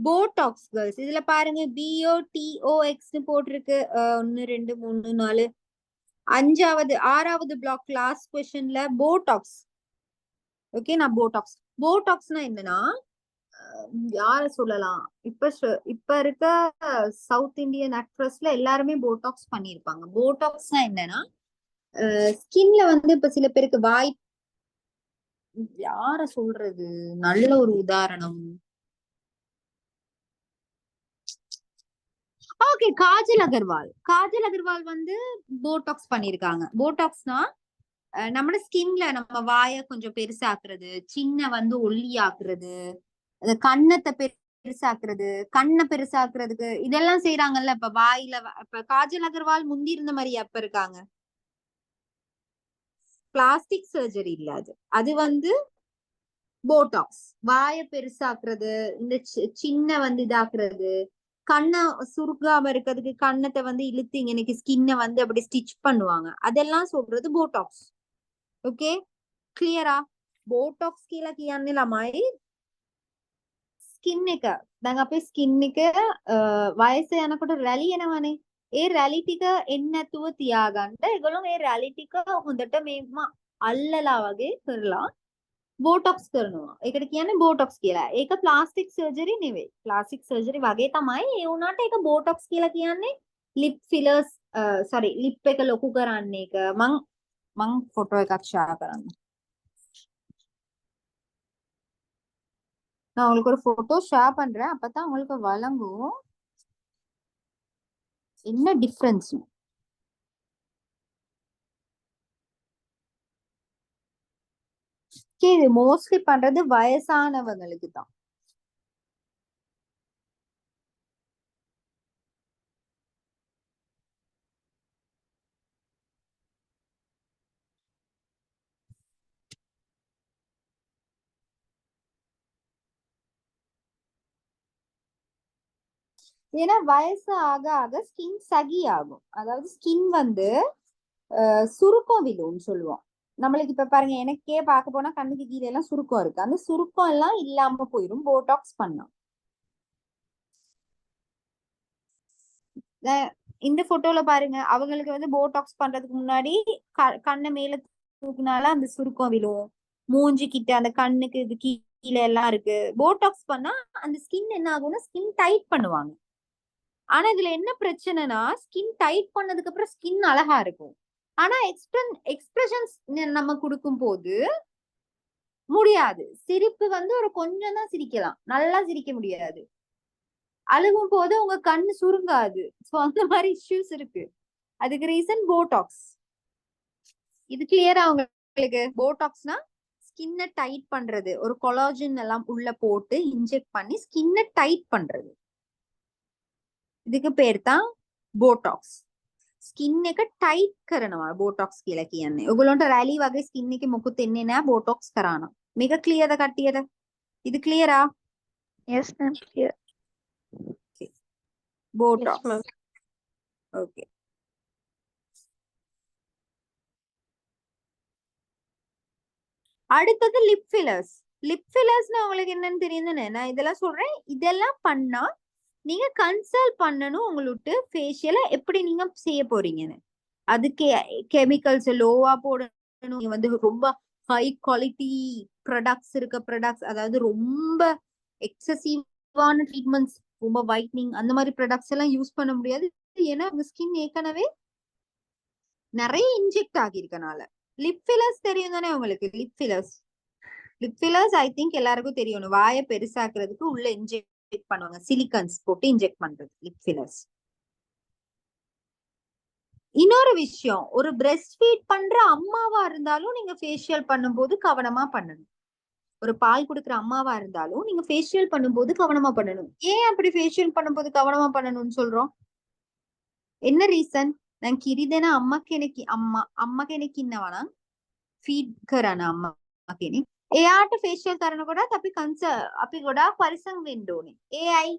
போடாக்ஸ் கேர்ள்ஸ் இதுல பாருங்க BOTOX போட்டிருக்கு. 1 2 3 4 6வது பிளாக் லாஸ்ட் கொஸ்டின்ல போடாக்ஸ். ஓகே, நான் போடாக்ஸ்னா என்னன்னா யார சொல்லலாம், இப்ப இருக்க சவுத் இந்தியன் ஆக்ட்ரஸ்ல எல்லாருமே போடாக்ஸ் பண்ணிருப்பாங்க. போடாக்ஸ்னா என்னன்னா ஸ்கின்ல வந்து இப்ப சில பேருக்கு வாய், யார சொல்றது நல்ல ஒரு உதாரணம், ஓகே காஜல் அகர்வால் வந்து போடாக்ஸ் பண்ணிருக்காங்க. போடாக்ஸ்னா நம்ம ஸ்கின்ல நம்ம வாய கொஞ்சம் பெருசாக்குறது, சின்ன வந்து ஒல்லி ஆக்குறது, கண்ணத்தை பெருசாக்குறது, கண்ணை பெருசாக்குறதுக்கு இதெல்லாம் செய்யறாங்கல்ல. இப்ப வாயில இப்ப காஜல் அகர்வால் முந்தி இருந்த மாதிரி அப்ப இருக்காங்க. பிளாஸ்டிக் சர்ஜரி இல்ல அது, அது வந்து போடாக்ஸ். வாய பெருசாக்குறது, இந்த சின்ன வந்து இதாக்குறது, கண்ணை சுருக்காம இருக்கிறதுக்கு கண்ணத்தை வந்து இழுத்து இன்னைக்கு ஸ்கின்னை வந்து அப்படி ஸ்டிச் பண்ணுவாங்க. அதெல்லாம் சொல்றது போடாக்ஸ். ஓகே क्लियर आ बोटॉक्स කියලා කියන්නේ ළමයි ස්කින් එක. දැන් අපේ ස්කින් එක වයස යනකොට රැලි එනවනේ. ඒ රැලි ටික එන්නේ නැතුව තියාගන්න ඒගොල්ලෝ මේ රැලි ටික හොඳට මේම අල්ලලා වගේ කරලා බෝටොක්ස් කරනවා. ඒකට කියන්නේ බෝටොක්ස් කියලා. ඒක ප්ලාස්ටික් සර්ජරි නෙවෙයි. ප්ලාස්ටික් සර්ජරි වගේ තමයි. ඒ වුණාට ඒක බෝටොක්ස් කියලා කියන්නේ ලිප් ෆිලර්ස් සෝරි ලිප් එක ලොකු කරන්න එක. මං ෆොටෝ එකක් ෂෙයා කරන්න. நான் உங்களுக்கு ஒரு போட்டோ ஷேர் பண்றேன், அப்பதான் உங்களுக்கு வழங்கும் என்ன டிஃபரன்ஸ். இது மோஸ்ட்லி பண்றது வயசானவங்களுக்கு தான். ஏன்னா வயசு ஆக ஆக ஸ்கின் சகி ஆகும். அதாவது ஸ்கின் வந்து சுருக்கம் விழும்னு சொல்லுவோம். நம்மளுக்கு இப்ப பாருங்க, எனக்கே பார்க்க போனா கண்ணுக்கு கீழே எல்லாம் சுருக்கம் இருக்கு. அந்த சுருக்கம் எல்லாம் இல்லாம போயிடும் போடாக்ஸ் பண்ணா. இந்த போட்டோல பாருங்க, அவங்களுக்கு வந்து போடாக்ஸ் பண்றதுக்கு முன்னாடி கண்ணை மேல தூக்குனால அந்த சுருக்கம் விழும். மூஞ்சி கிட்ட அந்த கண்ணுக்கு இது கீழே எல்லாம் இருக்கு. போடாக்ஸ் பண்ணா அந்த ஸ்கின் என்ன ஆகும்னா ஸ்கின் டைட் பண்ணுவாங்க. ஆனா இதுல என்ன பிரச்சனைனா ஸ்கின் டைட் பண்ணதுக்கு அப்புறம் ஸ்கின் அழகா இருக்கும். ஆனா எக்ஸ்பிரஷன்ஸ் நம்ம கொடுக்கும் போது முடியாது. சிரிப்பு வந்து ஒரு கொஞ்சம் தான் சிரிக்கலாம், நல்லா சிரிக்க முடியாது. அழுகும் போது உங்க கண்ணு சுருங்காது. சோ அந்த மாதிரி இஷ்யூஸ் இருக்கு. அதுக்கு ரீசன் போடாக்ஸ். இது கிளியரா உங்களுக்கு? போடாக்ஸ்னா ஸ்கின்னை டைட் பண்றது, ஒரு கொலாஜன் எல்லாம் உள்ள போட்டு இன்ஜெக்ட் பண்ணி ஸ்கின்னை டைட் பண்றது. இதுக்கு பேர் தான் बोटॉक्स. स्किन එක ටයිට් කරනවා बोटॉक्स කියලා කියන්නේ. ඔයගොල්ලන්ට රැලි වගේ ස්කින් එකේ මොකුත් එන්නේ නැහැ बोटॉक्स කරාන. මේක ක්ලියර්ද කට්ටියට? இது ක්ලියරா?
Yes, ma'am. Clear.
Okay. Botox.
ma'am.
Okay. அடுத்தது லிப் ஃபில்லர்ஸ். லிப் ஃபில்லர்ஸ்னா உங்களுக்கு என்னன்னு தெரியும் தானே? நான் இதெல்லாம் சொல்றேன். இதெல்லாம் பண்ணா நீங்க கன்சல்ட் பண்ணணும் உங்களுக்கு ஃபேஷியலை எப்படி நீங்க செய்ய போறீங்கன்னு. அதுக்கு கெமிக்கல்ஸ் லோவா போடணும். நீங்க வந்து ரொம்ப ஹை குவாலிட்டி ப்ராடக்ட்ஸ் இருக்க ப்ராடக்ட்ஸ், அதாவது ரொம்ப எக்ஸசிவான ட்ரீட்மெண்ட்ஸ், ரொம்ப வைட்னிங் அந்த மாதிரி ப்ராடக்ட்ஸ் எல்லாம் யூஸ் பண்ண முடியாது. ஏன்னா உங்க ஸ்கின் ஏற்கனவே நிறைய இன்ஜெக்ட் ஆகியிருக்கனால. லிப் ஃபில்லர்ஸ் தெரியும் தானே உங்களுக்கு? லிப் ஃபில்லர்ஸ் ஐ திங்க் எல்லாருக்கும் தெரியணும். வாயை பெருசாக்குறதுக்கு உள்ள இன்ஜெக்ட் பண்ணுவாங்க, சிலிக்கன்ஸ் போட்டு இன்ஜெக்ட் பண்றது லிப் ஃபில்லர்ஸ். இன்னொரு விஷயம், ஒரு பிரெஸ்ட் ஃபீட் பண்ற அம்மாவா இருந்தாலும் நீங்க ஃபேஷியல் பண்ணும்போது கவனமா பண்ணணும். ஒரு பால் கொடுக்குற அம்மாவா இருந்தாலும் நீங்க ஃபேஷியல் பண்ணும்போது கவனமா பண்ணணும். ஏன் அப்படி ஃபேஷியல் பண்ணும்போது கவனமா பண்ணணும்னு சொல்றோம்? என்ன ரீசன்? நான் කිරිදෙන අම්මා කෙනෙක් අම්මා කෙනෙක් ඉන්නවනම් ෆීඩ් කරන අම්මා කෙනෙක්, එයාට ෆේෂියල් කරනකොටත් අපි ගොඩාක් පරිස්සම් වෙන්න ඕනේ. ඒ ඇයි?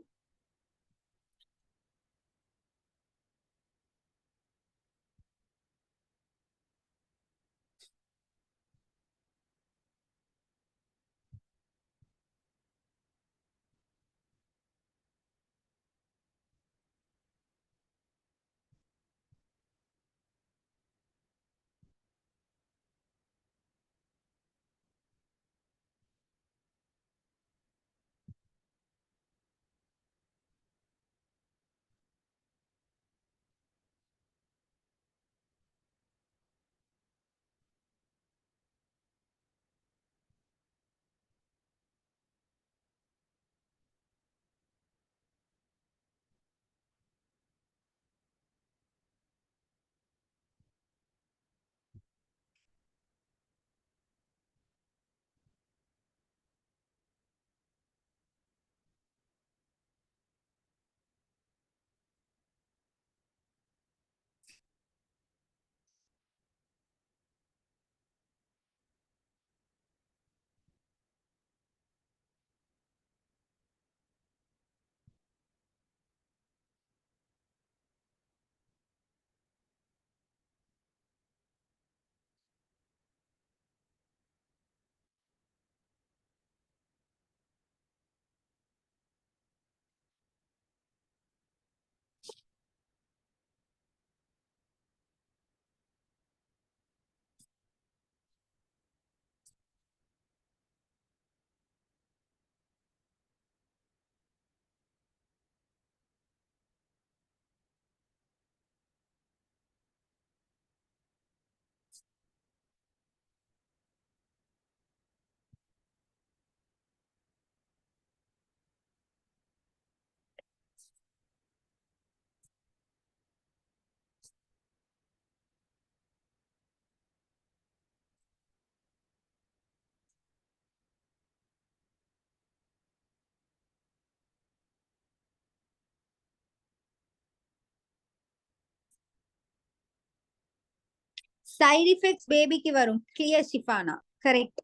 சைடு எஃபெக்ட்ஸ் பேபிக்கு வரும். Clear Shifana correct.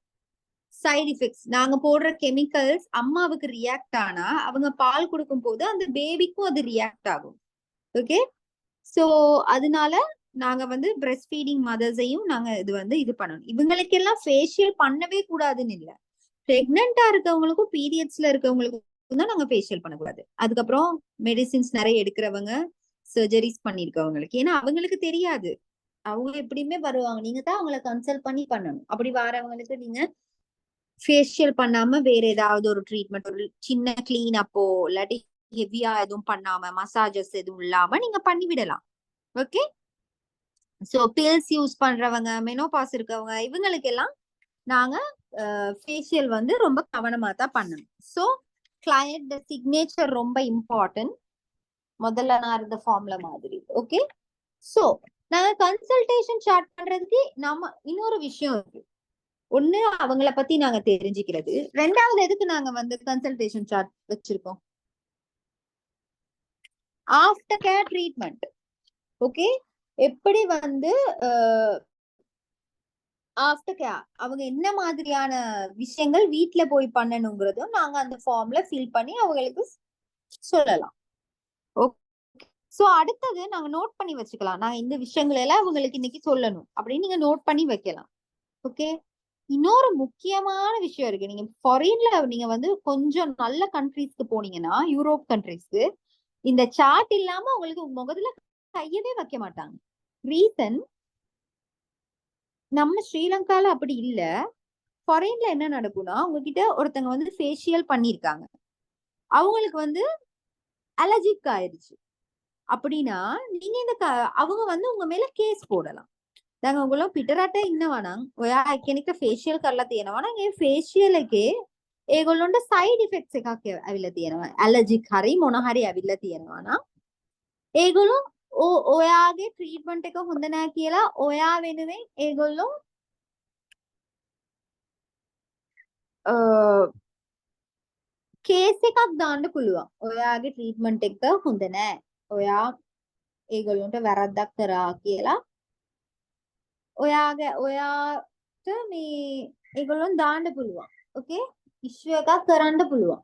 Side effects நாங்க போடுற கெமிக்கல்ஸ் அம்மாவுக்கு ரியாக்ட் ஆனா அவங்க பால் கொடுக்கும் போது அந்த பேபிக்கும் அது ரியாக்ட் ஆகும். ஓகே, சோ அதனால நாங்க வந்து பிரஸ்ட் ஃபீடிங் மதர்ஸையும் நாங்க இது பண்ணணும். இவங்களுக்கு எல்லாம் ஃபேஷியல் பண்ணவே கூடாதுன்னு இல்ல. பிரெக்னெண்டா இருக்கவங்களுக்கும் பீரியட்ஸ்ல இருக்கவங்களுக்கும் தான் நாங்க ஃபேஷியல் பண்ணக்கூடாது. அதுக்கப்புறம் மெடிசின்ஸ் நிறைய எடுக்கிறவங்க, சர்ஜரிஸ் பண்ணிருக்கவங்களுக்கு, ஏன்னா அவங்களுக்கு தெரியாது. அவங்க எப்படியுமே வருவாங்க, நீங்க தான் அவங்கள கன்சல்ட் பண்ணி பண்ணணும். அப்படி வரவங்களுக்கு நீங்க ஃபேஷியல் பண்ணாம வேற ஏதாவது ஒரு ட்ரீட்மெண்ட், ஒரு சின்ன கிளீன் அப்போ இல்லாட்டி ஹெவியா எதுவும் பண்ணாம மசாஜஸ் எதுவும் இல்லாம நீங்க பண்ணி விடலாம். ஓகே, சோ பில்ஸ் யூஸ் பண்றவங்க, மெனோபாஸ் இருக்கவங்க, இவங்களுக்கு எல்லாம் நாங்க ஃபேஷியல் வந்து ரொம்ப கவனமா தான் பண்ணணும். சோ கிளையண்ட் சிக்னேச்சர் ரொம்ப இம்பார்ட்டன்ட். முதல்ல நான் இருந்த ஃபார்ம்ல மாதிரி. ஓகே, சோ நாங்க கன்சல்டேஷன் ஸ்டார்ட் பண்றதுக்கு நம்ம இன்னொரு விஷயம் இருக்கு. ஒண்ணு அவங்கள பத்தி நாங்க தெரிஞ்சுக்கிறது, ரெண்டாவது எதுக்கு நாங்க வந்து கன்சல்டேஷன் சார்ட் வச்சிருக்கோம், ஆஃப்டர் கேர் ட்ரீட்மெண்ட். ஓகே, எப்படி வந்து ஆஃப்டர் கேர் அவங்க என்ன மாதிரியான விஷயங்கள் வீட்ல போய் பண்ணணுங்கிறதும் நாங்க அந்த ஃபார்ம்ல ஃபில் பண்ணி அவங்களுக்கு சொல்லலாம். ஓகே, சோ அடுத்தது நாங்க நோட் பண்ணி வச்சுக்கலாம். நான் இந்த விஷயங்கள் எல்லாம் அவங்களுக்கு இன்னைக்கு சொல்லணும் அப்படின்னு நீங்க நோட் பண்ணி வைக்கலாம். ஓகே, இன்னொரு முக்கியமான விஷயம் இருக்கு. நீங்க ஃபாரின்ல நீங்க வந்து கொஞ்சம் நல்ல கண்ட்ரீஸ்க்கு போனீங்கன்னா, யூரோப் கண்ட்ரீஸ்க்கு, இந்த சார்ட் இல்லாம உங்களுக்கு முகத்துல கையவே வைக்க மாட்டாங்க. ரீசன், நம்ம ஸ்ரீலங்கால அப்படி இல்ல. ஃபாரின்ல என்ன நடக்கும்னா, உங்ககிட்ட ஒருத்தங்க வந்து ஃபேஷியல் பண்ணிருக்காங்க, அவங்களுக்கு வந்து அலர்ஜிக் ஆயிருச்சு அப்படின்னா நீங்க இந்த அவங்க வந்து உங்க மேல கேஸ் போடலாம். දැන් ඔයගොල්ලෝ පිටරට ඉන්නවා නම් ඔයා එක්කෙනෙක්ට ෆේෂියල් කරලා තියෙනවා නම් ඒ ෆේෂියල් එකේ ඒගොල්ලොන්ට සයිඩ් ඉෆෙක්ට්ස් එකක් ඇවිල්ලා තියෙනවා. ඇලර්ජික් හරි මොන හරි ඇවිල්ලා තියෙනවා නම් ඒගොල්ලෝ ඔයාගේ ට්‍රීට්මන්ට් එක හොඳ නැහැ කියලා ඔයා වෙනුවෙන් ඒගොල්ලෝ කේස් එකක් දාන්න පුළුවන්. ඔයාගේ ට්‍රීට්මන්ට් එක හොඳ නැහැ, ඔයා ඒගොල්ලොන්ට වැරද්දක් කරා කියලා ඔයාට මේ ඒගොල්ලොන් දාන්න පුළුවන්. ஓகே, இஷ்யூ එකක් කරන්න පුළුවන්.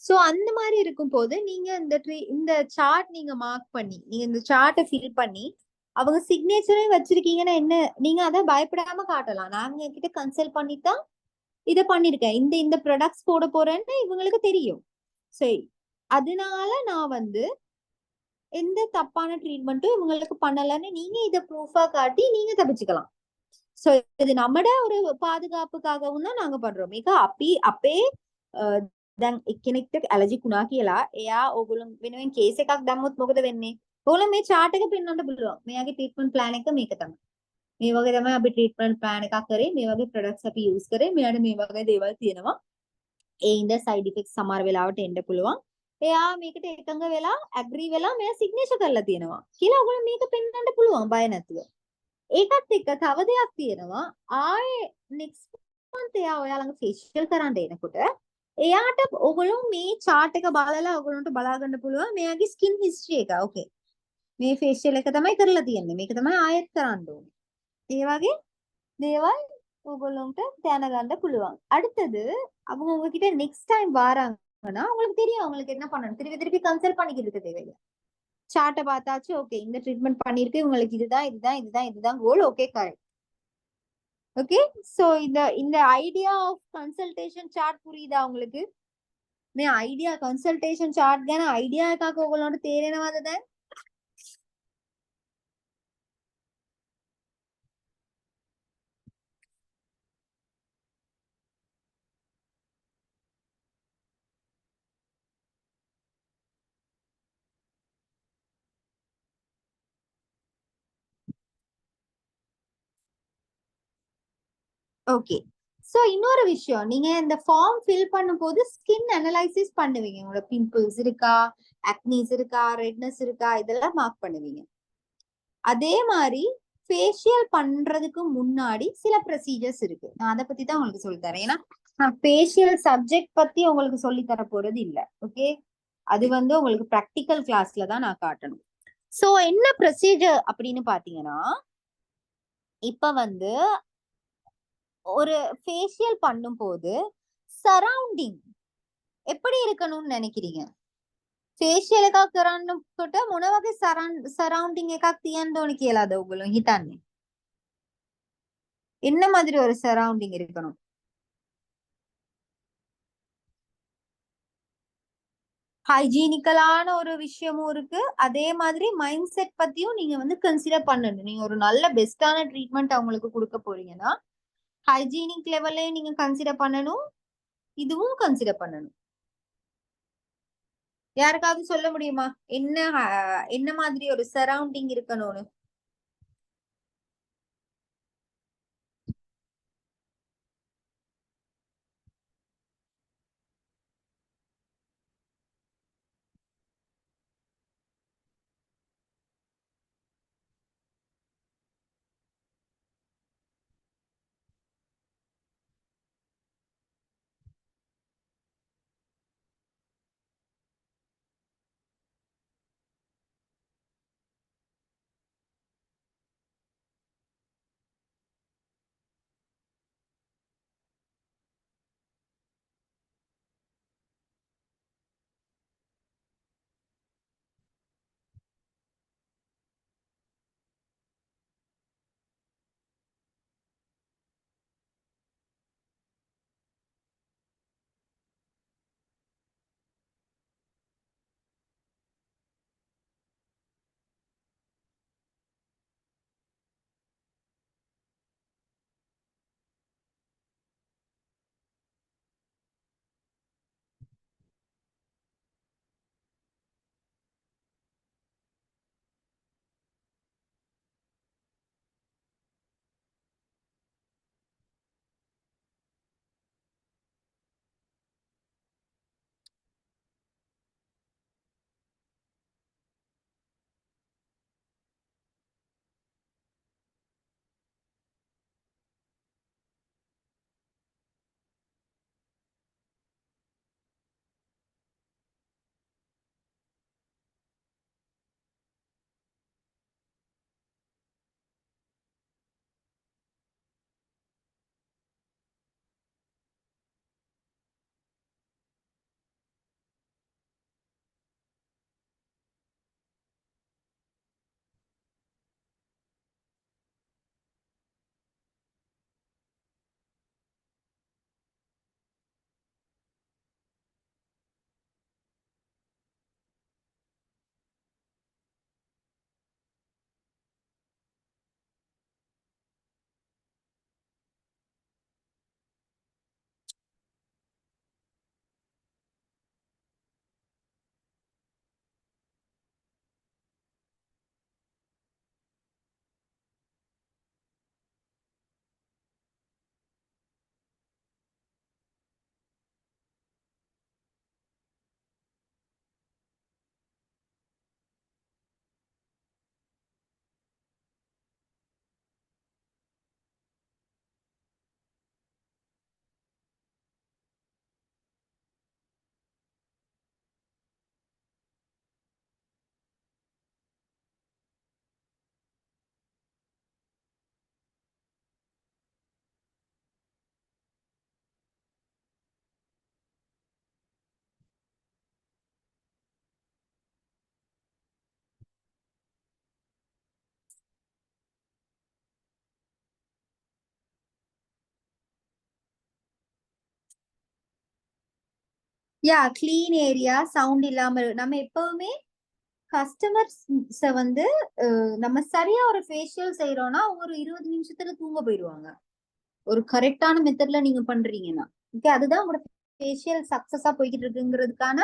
சோ அந்த மாதிரி இருக்கும் போது நீங்க இந்த சார்ட் நீங்க மார்க் பண்ணி, நீங்க இந்த சார்ட்டை ஃபில் பண்ணி அவங்க சிக்னேச்சரே வச்சிருக்கீங்கன்னா என்ன, நீங்க அதை பயப்படாம காட்டலாம். நாங்க கிட்ட கன்சல்ட் பண்ணித்தான் இதை பண்ணிருக்கேன், இந்த இந்த ப்ராடக்ட்ஸ் போட போறேன்னு இவங்களுக்கு தெரியும். சரி, அதனால நான் வந்து எந்த தப்பான ட்ரீட்மெண்ட்டும் இவங்களுக்கு பண்ணலன்னு நீங்க இதை ப்ரூஃபா காட்டி நீங்க தப்பிச்சுக்கலாம். சோ இது நம்மட ஒரு பாதுகாப்புக்காகவும் தான் நாங்க பண்றோம். මේක අපි අපේ දැන් එක්කෙනෙක්ට ඇලර්ජික් වුණා කියලා එයා ඕගොල්ලෝ වෙනුවෙන් කේස් එකක් දැම්මොත් මොකද වෙන්නේ? ඕගොල්ලෝ මේ chart එක පෙන්වන්න පුළුවන්. මෙයාගේ ට්‍රීට්මන්ට් ප්ලෑන් එක මේක තමයි. මේ වගේ තමයි අපි ට්‍රීට්මන්ට් ප්ලෑන් එකක් කරේ, මේ වගේ ප්‍රොඩක්ට්ස් අපි යූස් කරේ, මෙයාට මේ වගේ දේවල් තියෙනවා. ඒ ඉඳ සයිඩ් ඉෆෙක්ට්ස් සමහර වෙලාවට එන්න පුළුවන්. එයා මේකට එකඟ වෙලා ඇග්‍රී වෙලා මෙයා සිග්නේචර් කරලා තියෙනවා කියලා ඔයගොල්ලෝ මේක පෙන්වන්න පුළුවන් බය නැතුව. ඒකත් එක්ක තව දෙයක් තියෙනවා. ආයේ next month එයා ඔයාලඟ facial කරන්න එනකොට එයාට ඔයගොල්ලෝ මේ chart එක බලලා ඔයගොල්ලන්ට බලා ගන්න පුළුවන් මෙයාගේ skin history එක. ඕකේ, මේ facial එක තමයි කරලා තියෙන්නේ, මේක තමයි ආයෙත් කරන්න ඕනේ. ඒ වගේ දේවල් ඔයගොල්ලන්ට දැනගන්න පුළුවන්. அடுத்தது அவங்க உங்ககிட்ட next time வராங்கன்னா உங்களுக்கு தெரியும் அவங்களுக்கு என்ன பண்ணணும். திருப்பி திருப்பி கன்சல்ட் பண்ணிக்கிட்டு தேவையில்லை. சார்ட்டை பார்த்தாச்சு, ஓகே இந்த ட்ரீட்மெண்ட் பண்ணிருக்கு, உங்களுக்கு இதுதான் goal. Okay, correct. Okay, so இந்த ஐடியா ஆஃப் கன்சல்டேஷன் சார்ட் புரியுதா உங்களுக்கு? මේ අයිඩියා කන්සල්ටේෂන් චාට් ගැන අයිඩියා එකක් ඔයගොල්ලන්ට තේරෙනවද දැන්? ஓகே. சோ இன்னொரு விஷயம், நீங்க இந்த ஃபார்ம் ஃபில் பண்ணும்போது ஸ்கின் அனலைசிஸ் பண்ணுவீங்க. உங்களோட பிம்பிள்ஸ் இருக்கா, அக்னிஸ் இருக்கா, ரெட்னஸ் இருக்கா, இதெல்லாம் மார்க் பண்ணுவீங்க. அதே மாதிரி ஃபேஷியல் பண்றதுக்கு முன்னாடி சில ப்ரொசீஜர்ஸ் இருக்கு. நான் அதை பத்தி தான் உங்களுக்கு சொல்லி தரேன். ஏன்னா நான் ஃபேஷியல் சப்ஜெக்ட் பத்தி உங்களுக்கு சொல்லி தர போறது இல்ல. ஓகே, அது வந்து உங்களுக்கு ப்ராக்டிக்கல் கிளாஸ்ல தான் நான் காட்டணும். சோ என்ன ப்ரொசீஜர் அப்படின்னு பாத்தீங்கன்னா, இப்ப வந்து ஒரு ஃபேஷியல் பண்ணும்போது சரௌண்டிங் எப்படி இருக்கணும்னு நினைக்கிறீங்க? ಫೇಶಿಯಲ್ එකක් කරන්නකොට මොන වගේ සරවුන්ඩින් එකක් තියෙන්න ඕනි කියලාද ඔයගොල්ලෝ හිතන්නේ? என்ன மாதிரி ஒரு சரௌண்டிங் இருக்கணும்? ஹைஜீனிக்கலான ஒரு விஷயமும் இருக்கு. அதே மாதிரி மைண்ட் செட் பத்தியும் நீங்க வந்து கன்சிடர் பண்ணணும். நீங்க ஒரு நல்ல பெஸ்டான ட்ரீட்மெண்ட் அவங்களுக்கு கொடுக்க போறீங்கன்னா ஹைஜீனிக் லெவல்லையும் நீங்க கன்சிடர் பண்ணணும், இதுவும் கன்சிடர் பண்ணணும். யாருக்காவது சொல்ல முடியுமா என்ன என்ன மாதிரி ஒரு சரௌண்டிங் இருக்கணும்னு? யா, கிளீன் ஏரியா, சவுண்ட் இல்லாம நம்ம எப்பவுமே கஸ்டமர்ஸ் வந்து நம்ம சரியா ஒரு ஃபேஷியல் செய்யறோம்னா ஒரு 20 நிமிஷத்துல தூங்க போயிடுவாங்க. ஒரு கரெக்டான மெத்தட்ல நீங்க பண்றீங்கன்னா ஓகே, அதுதான் உங்களோட ஃபேஷியல் சக்சஸா போய்கிட்டு இருக்குங்கிறதுக்கான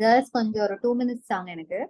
கேர்ள்ஸ் கொஞ்சம் ஒரு 2 minutes தாங்க எனக்கு.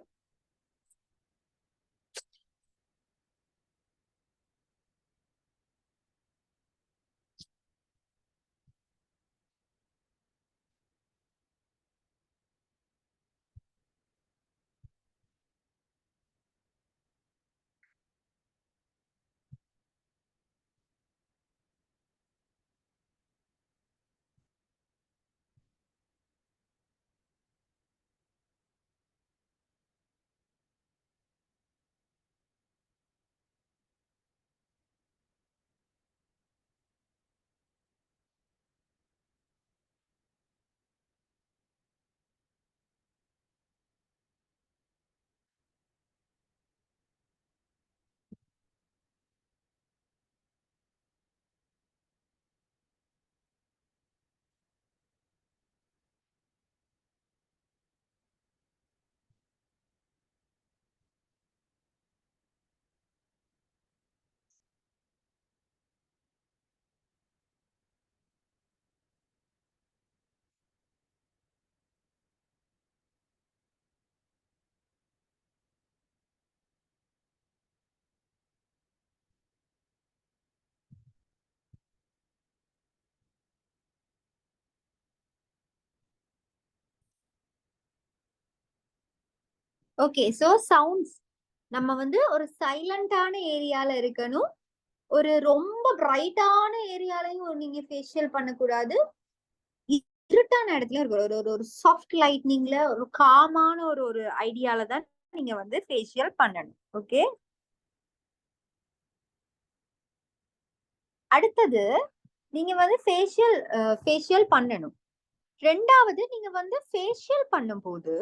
ஓகே, சோ சவுண்ட்ஸ் நம்ம வந்து ஒரு சைலண்டான ஏரியால இருக்கணும். ஒரு ரொம்ப பிரைட்டான ஏரியாலையும் நீங்க ஃபேஷியல் பண்ணக்கூடாது. இருட்டான இடத்துல ஒரு ஒரு ஒரு சாஃப்ட் லைட்னிங்ல ஒரு காமான ஒரு ஒரு ஐடியால தான் நீங்க வந்து ஃபேஷியல் பண்ணணும். ஓகே, அடுத்தது நீங்க வந்து ஃபேஷியல் பண்ணணும். ரெண்டாவது நீங்க வந்து ஃபேஷியல் பண்ணும்போது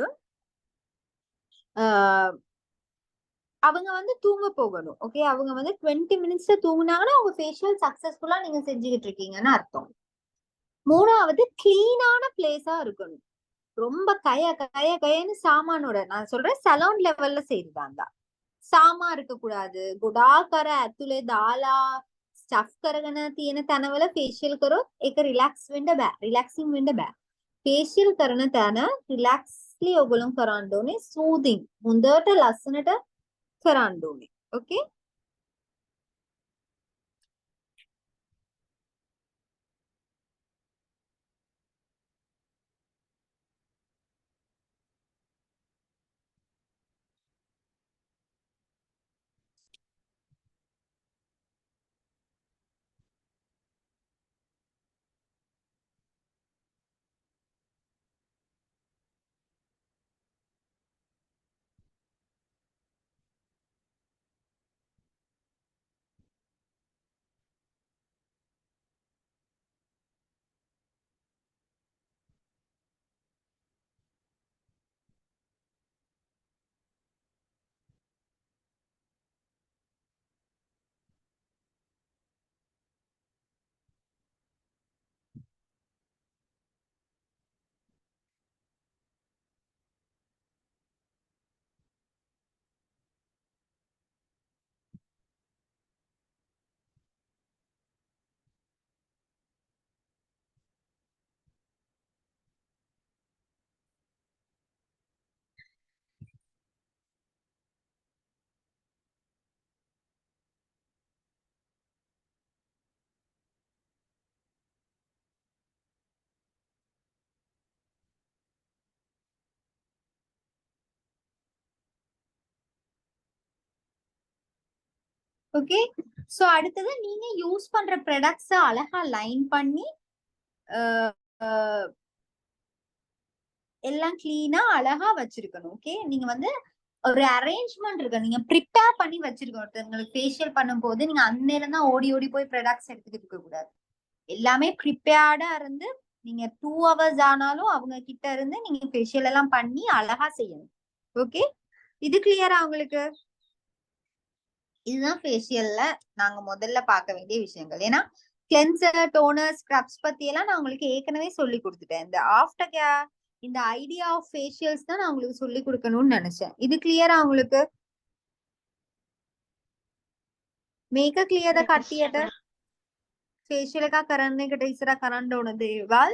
அவங்க வந்து தூங்க போகணும். ஓகே, அவங்க வந்து 20 minutesல தூங்குனாங்கன்னா அவங்க ஃபேஷியல் சக்சஸ்ஃபுல்லா நீங்க செஞ்சுக்கிட்டு இருக்கீங்கன்னு அர்த்தம். மூணாவது கிளீனான பிளேஸா இருக்கணும். ரொம்ப கயன்னு சாமானோட, நான் சொல்றேன் சலூன் லெவல்ல செய்யறதா சாமா இருக்கக்கூடாது. गुडाकर ඇතුලේ දාලා ස්ටෆ් කරගෙන තියෙන තැනවල ෆේෂියල් කරොත් ඒක රිලැක්සින් වෙන්න බෑ. ෆේෂියල් කරන තැන රිලැක්ස්ලි ඔයගොල්ලෝ කරන්න ඕනේ. සූදින් හොඳට ලස්සනට කරන්න ඕනේ. Okay, okay. சோ அடுத்தது நீங்க யூஸ் பண்ற ப்ராடக்ட்ஸ் அழகா லைன் பண்ணி எல்லாம் கிளீனா அழகா வச்சிருக்கணும். ஓகே, நீங்க வந்து ஒரு அரேஞ்ச்மெண்ட் இருக்கு, நீங்க ப்ரிப்பேர் பண்ணி வச்சிருக்கணும். ஒருத்தங்களுக்கு ஃபேஷியல் பண்ணும் போது நீங்க அந்நேரம் தான் ஓடி ஓடி போய் ப்ராடக்ட்ஸ் எடுத்துக்கிட்டு இருக்க கூடாது. எல்லாமே ப்ரிப்பேர்டா இருந்து நீங்க 2 hours ஆனாலும் அவங்க கிட்ட இருந்து நீங்க ஃபேஷியல் எல்லாம் பண்ணி அழகா செய்யணும். ஓகே, இது கிளியரா உங்களுக்கு? இதுதான் ஃபேஷியல்ல நாங்க முதல்ல பார்க்க வேண்டிய விஷயங்கள். ஏன்னா கிளென்சர், டோனர், ஸ்க்ரப்ஸ் பத்தி எல்லாம் நான் உங்களுக்கு ஏற்கனவே சொல்லி கொடுத்துட்டேன். இந்த ஆஃப்டர் கேர், இந்த ஐடியா ஆஃப் ஃபேஷியல்ஸ் தான் நான் உங்களுக்கு சொல்லி கொடுக்கணும்னு நினைச்சேன். இது கிளியரா உங்களுக்கு? මේක ක්ලියර්ද කට්ටියට? ෆේෂියල් එකක් කරන්න එකට ඉස්සර කරන්න ඕන දේවල්,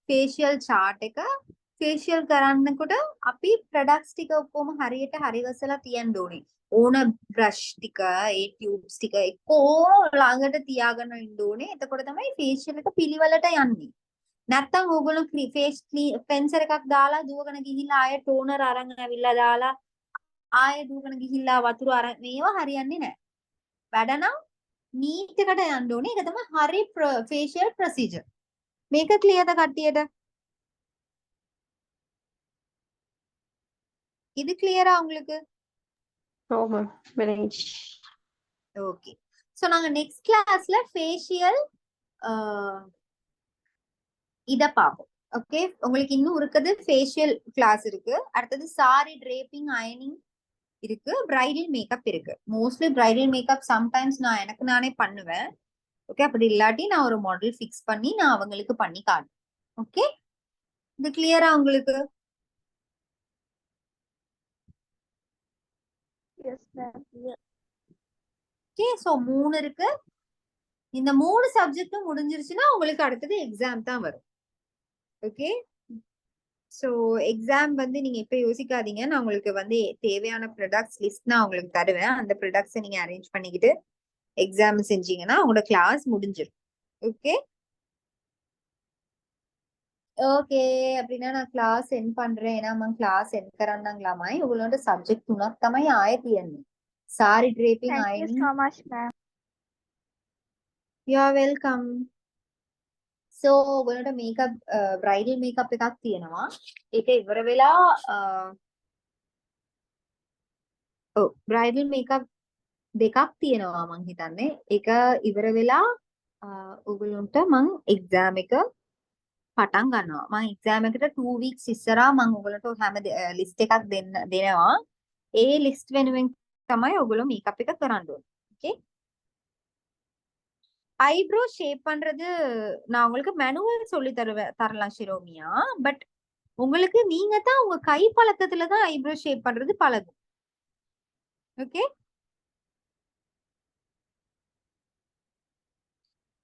ෆේෂියල් chart එක, ෆේෂියල් කරන්නකොට අපි ප්‍රොඩක්ට්ස් ටික ඔක්කොම හරියට හරිවසලා තියන්න ඕනේ. ඕන බ්‍රෂ් ටික, ඒ ටියුබ්ස් ටික එක්කෝ ළඟට තියාගෙන ඉන්න ඕනේ. එතකොට තමයි ෆේෂියල් එක පිළිවෙලට යන්නේ. නැත්තම් ඕගොල්ලෝ ෆේස් ක්ලෙන්සර් එකක් දාලා දුවගෙන ගිහිල්ලා ආයෙ ටෝනර් අරන් ඇවිල්ලා දාලා ආයෙ දුවගෙන ගිහිල්ලා වතුර අරන් මේවා හරියන්නේ නැහැ. වැඩ නම් නීට් එකට යන්න ඕනේ. ඒක තමයි හරි ෆේෂියල් ප්‍රොසීජර්. මේක ක්ලියර්ද කට්ටියට? இது கிளியரா உங்களுக்கு?
No, ma'am. Manage.
Okay. So நாங்க நெக்ஸ்ட் கிளாஸ்ல ஃபேஷியல் இத பாப்போம். ஓகே, உங்களுக்கு இன்னும் இருக்குது ஃபேஷியல் கிளாஸ் இருக்கு. அடுத்தது சாரி டிரேப்பிங், அயனிங் இருக்கு, பிரைடல் மேக்கப் இருக்கு. மோஸ்ட்லி பிரைடல் மேக்கப் சம்டைம்ஸ் நான் எனக்கு நானே பண்ணுவேன். ஓகே, அப்படி இல்லாட்டி நான் ஒரு மாடல் ஃபிக்ஸ் பண்ணி நான் அவங்களுக்கு பண்ணி காட்டுறேன். ஓகே, இது கிளியரா உங்களுக்கு?
Yes, ma'am. Yeah.
Okay, so 3 இருக்கு. இந்த 3 சப்ஜெக்டும் முடிஞ்சிருச்சுன்னா உங்களுக்கு அடுத்தது எக்ஸாம் தான் வரும். ஓகே, சோ எக்ஸாம் வந்து நீங்க இப்ப யோசிக்காதீங்க. நான் உங்களுக்கு வந்து தேவையான ப்ராடக்ட்ஸ் லிஸ்ட் நான் உங்களுக்கு தருவேன். அந்த ப்ராடக்ட்ஸை நீங்க அரேஞ்ச் பண்ணிக்கிட்டு எக்ஸாம் செஞ்சீங்கன்னா உங்களோட கிளாஸ் முடிஞ்சிடும். ஓகே ஓகே, அப்படின்னா நான் கிளாஸ் එන්ඩ් பண்றேன். ஏன்னா මම கிளாஸ் එන්ඩ් කරන්නම් ළමයි. ඔයගොල්ලන්ට සබ්ජෙක්ට් 3ක් තමයි ආයෙ තියෙන්නේ. saree draping,
Thank you
ironing.
so much, ma'am.
You are welcome. So ඔයගොල්ලන්ට මේකප් බ්‍රයිඩල් මේකප් එකක් තියෙනවා. ඒක ඉවර වෙලා බ්‍රයිඩල් මේකප් දෙකක් තියෙනවා මං හිතන්නේ. ඒක ඉවර වෙලා ඔයගොල්ලන්ට මං එක්සෑම් එක පටන් ගන්නවා. මං එක්සෑම් එකට 2 weeks ඉස්සරහා මං ඔයගොල්ලන්ට හැම ලිස්ට් එකක් දෙනවා. ඒ ලිස්ට් වෙනුවෙන් තමයි ඔයගොල්ලෝ මේකප් එක කරන්න ඕනේ. ஓகே, ஐப்ரோ ஷேப் பண்றது நான் உங்களுக்கு மேனுவல் சொல்லி தரலாம் ஷிரோமியா. பட் உங்களுக்கு நீங்க தான் உங்க கை பழக்கத்துல தான் ஐப்ரோ ஷேப் பண்றது பழகும். Okay,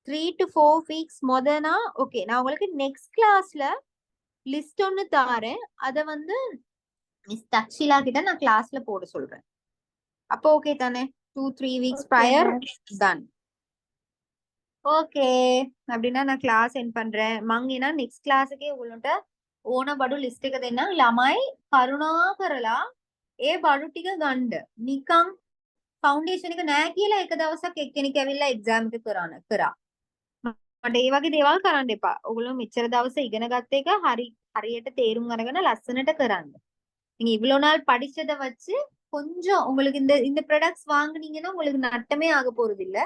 3 to 4 weeks முதனா. ஓகே, நான் உங்களுக்கு நெக்ஸ்ட் கிளாஸ்ல லிஸ்ட் ஒன்னு தாரேன். அத வந்து மிஸ் தக்ஷிலா கிட்ட நான் கிளாஸ்ல போட சொல்றேன். அப்போ ஓகே தானே? 2-3 weeks
Okay,
prior
ma'am.
done. Okay, அப்படின்னா நான் கிளாஸ் එන්ඩ් பண்றேன். මං එන නෙක්ස්ට් ක්ලාස් එකේ ඔයගොල්ලන්ට ඕන බඩු ලිස්ට් එක දෙන්නම්. ළමයි කරුණා කරලා ඒ බඩු ටික ගන්න. නිකන් ෆවුන්ඩේෂන් එක නැහැ කියලා එක දවසක් එක්කෙනෙක් ඇවිල්ලා එක්සෑම් එක කරා. මට ඒ වගේ දේවල් කරන්න එපා. ඔයගොල්ලෝ මෙච්චර දවස් ඉගෙන ගත්ත එක හරියට තේරුම් අරගෙන ලස්සනට කරන්න. நீங்க இவ்வளவு நாள் படிச்சதை வச்சு கொஞ்சம் உங்களுக்கு இந்த ப்ராடக்ட்ஸ் வாங்குனீங்கன்னா உங்களுக்கு நட்டமே ஆக போறது இல்ல.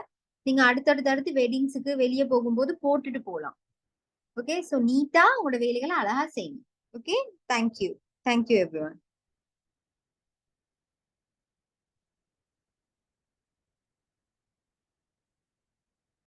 நீங்க அடுத்தடுத்து வெட்டிங்ஸுக்கு வெளியே போகும்போது போட்டுட்டு போகலாம். ஓகே, சோ நீட்டா உங்களோட வேலைகளை அழகா செய்யுங்க. Okay, thank you everyone.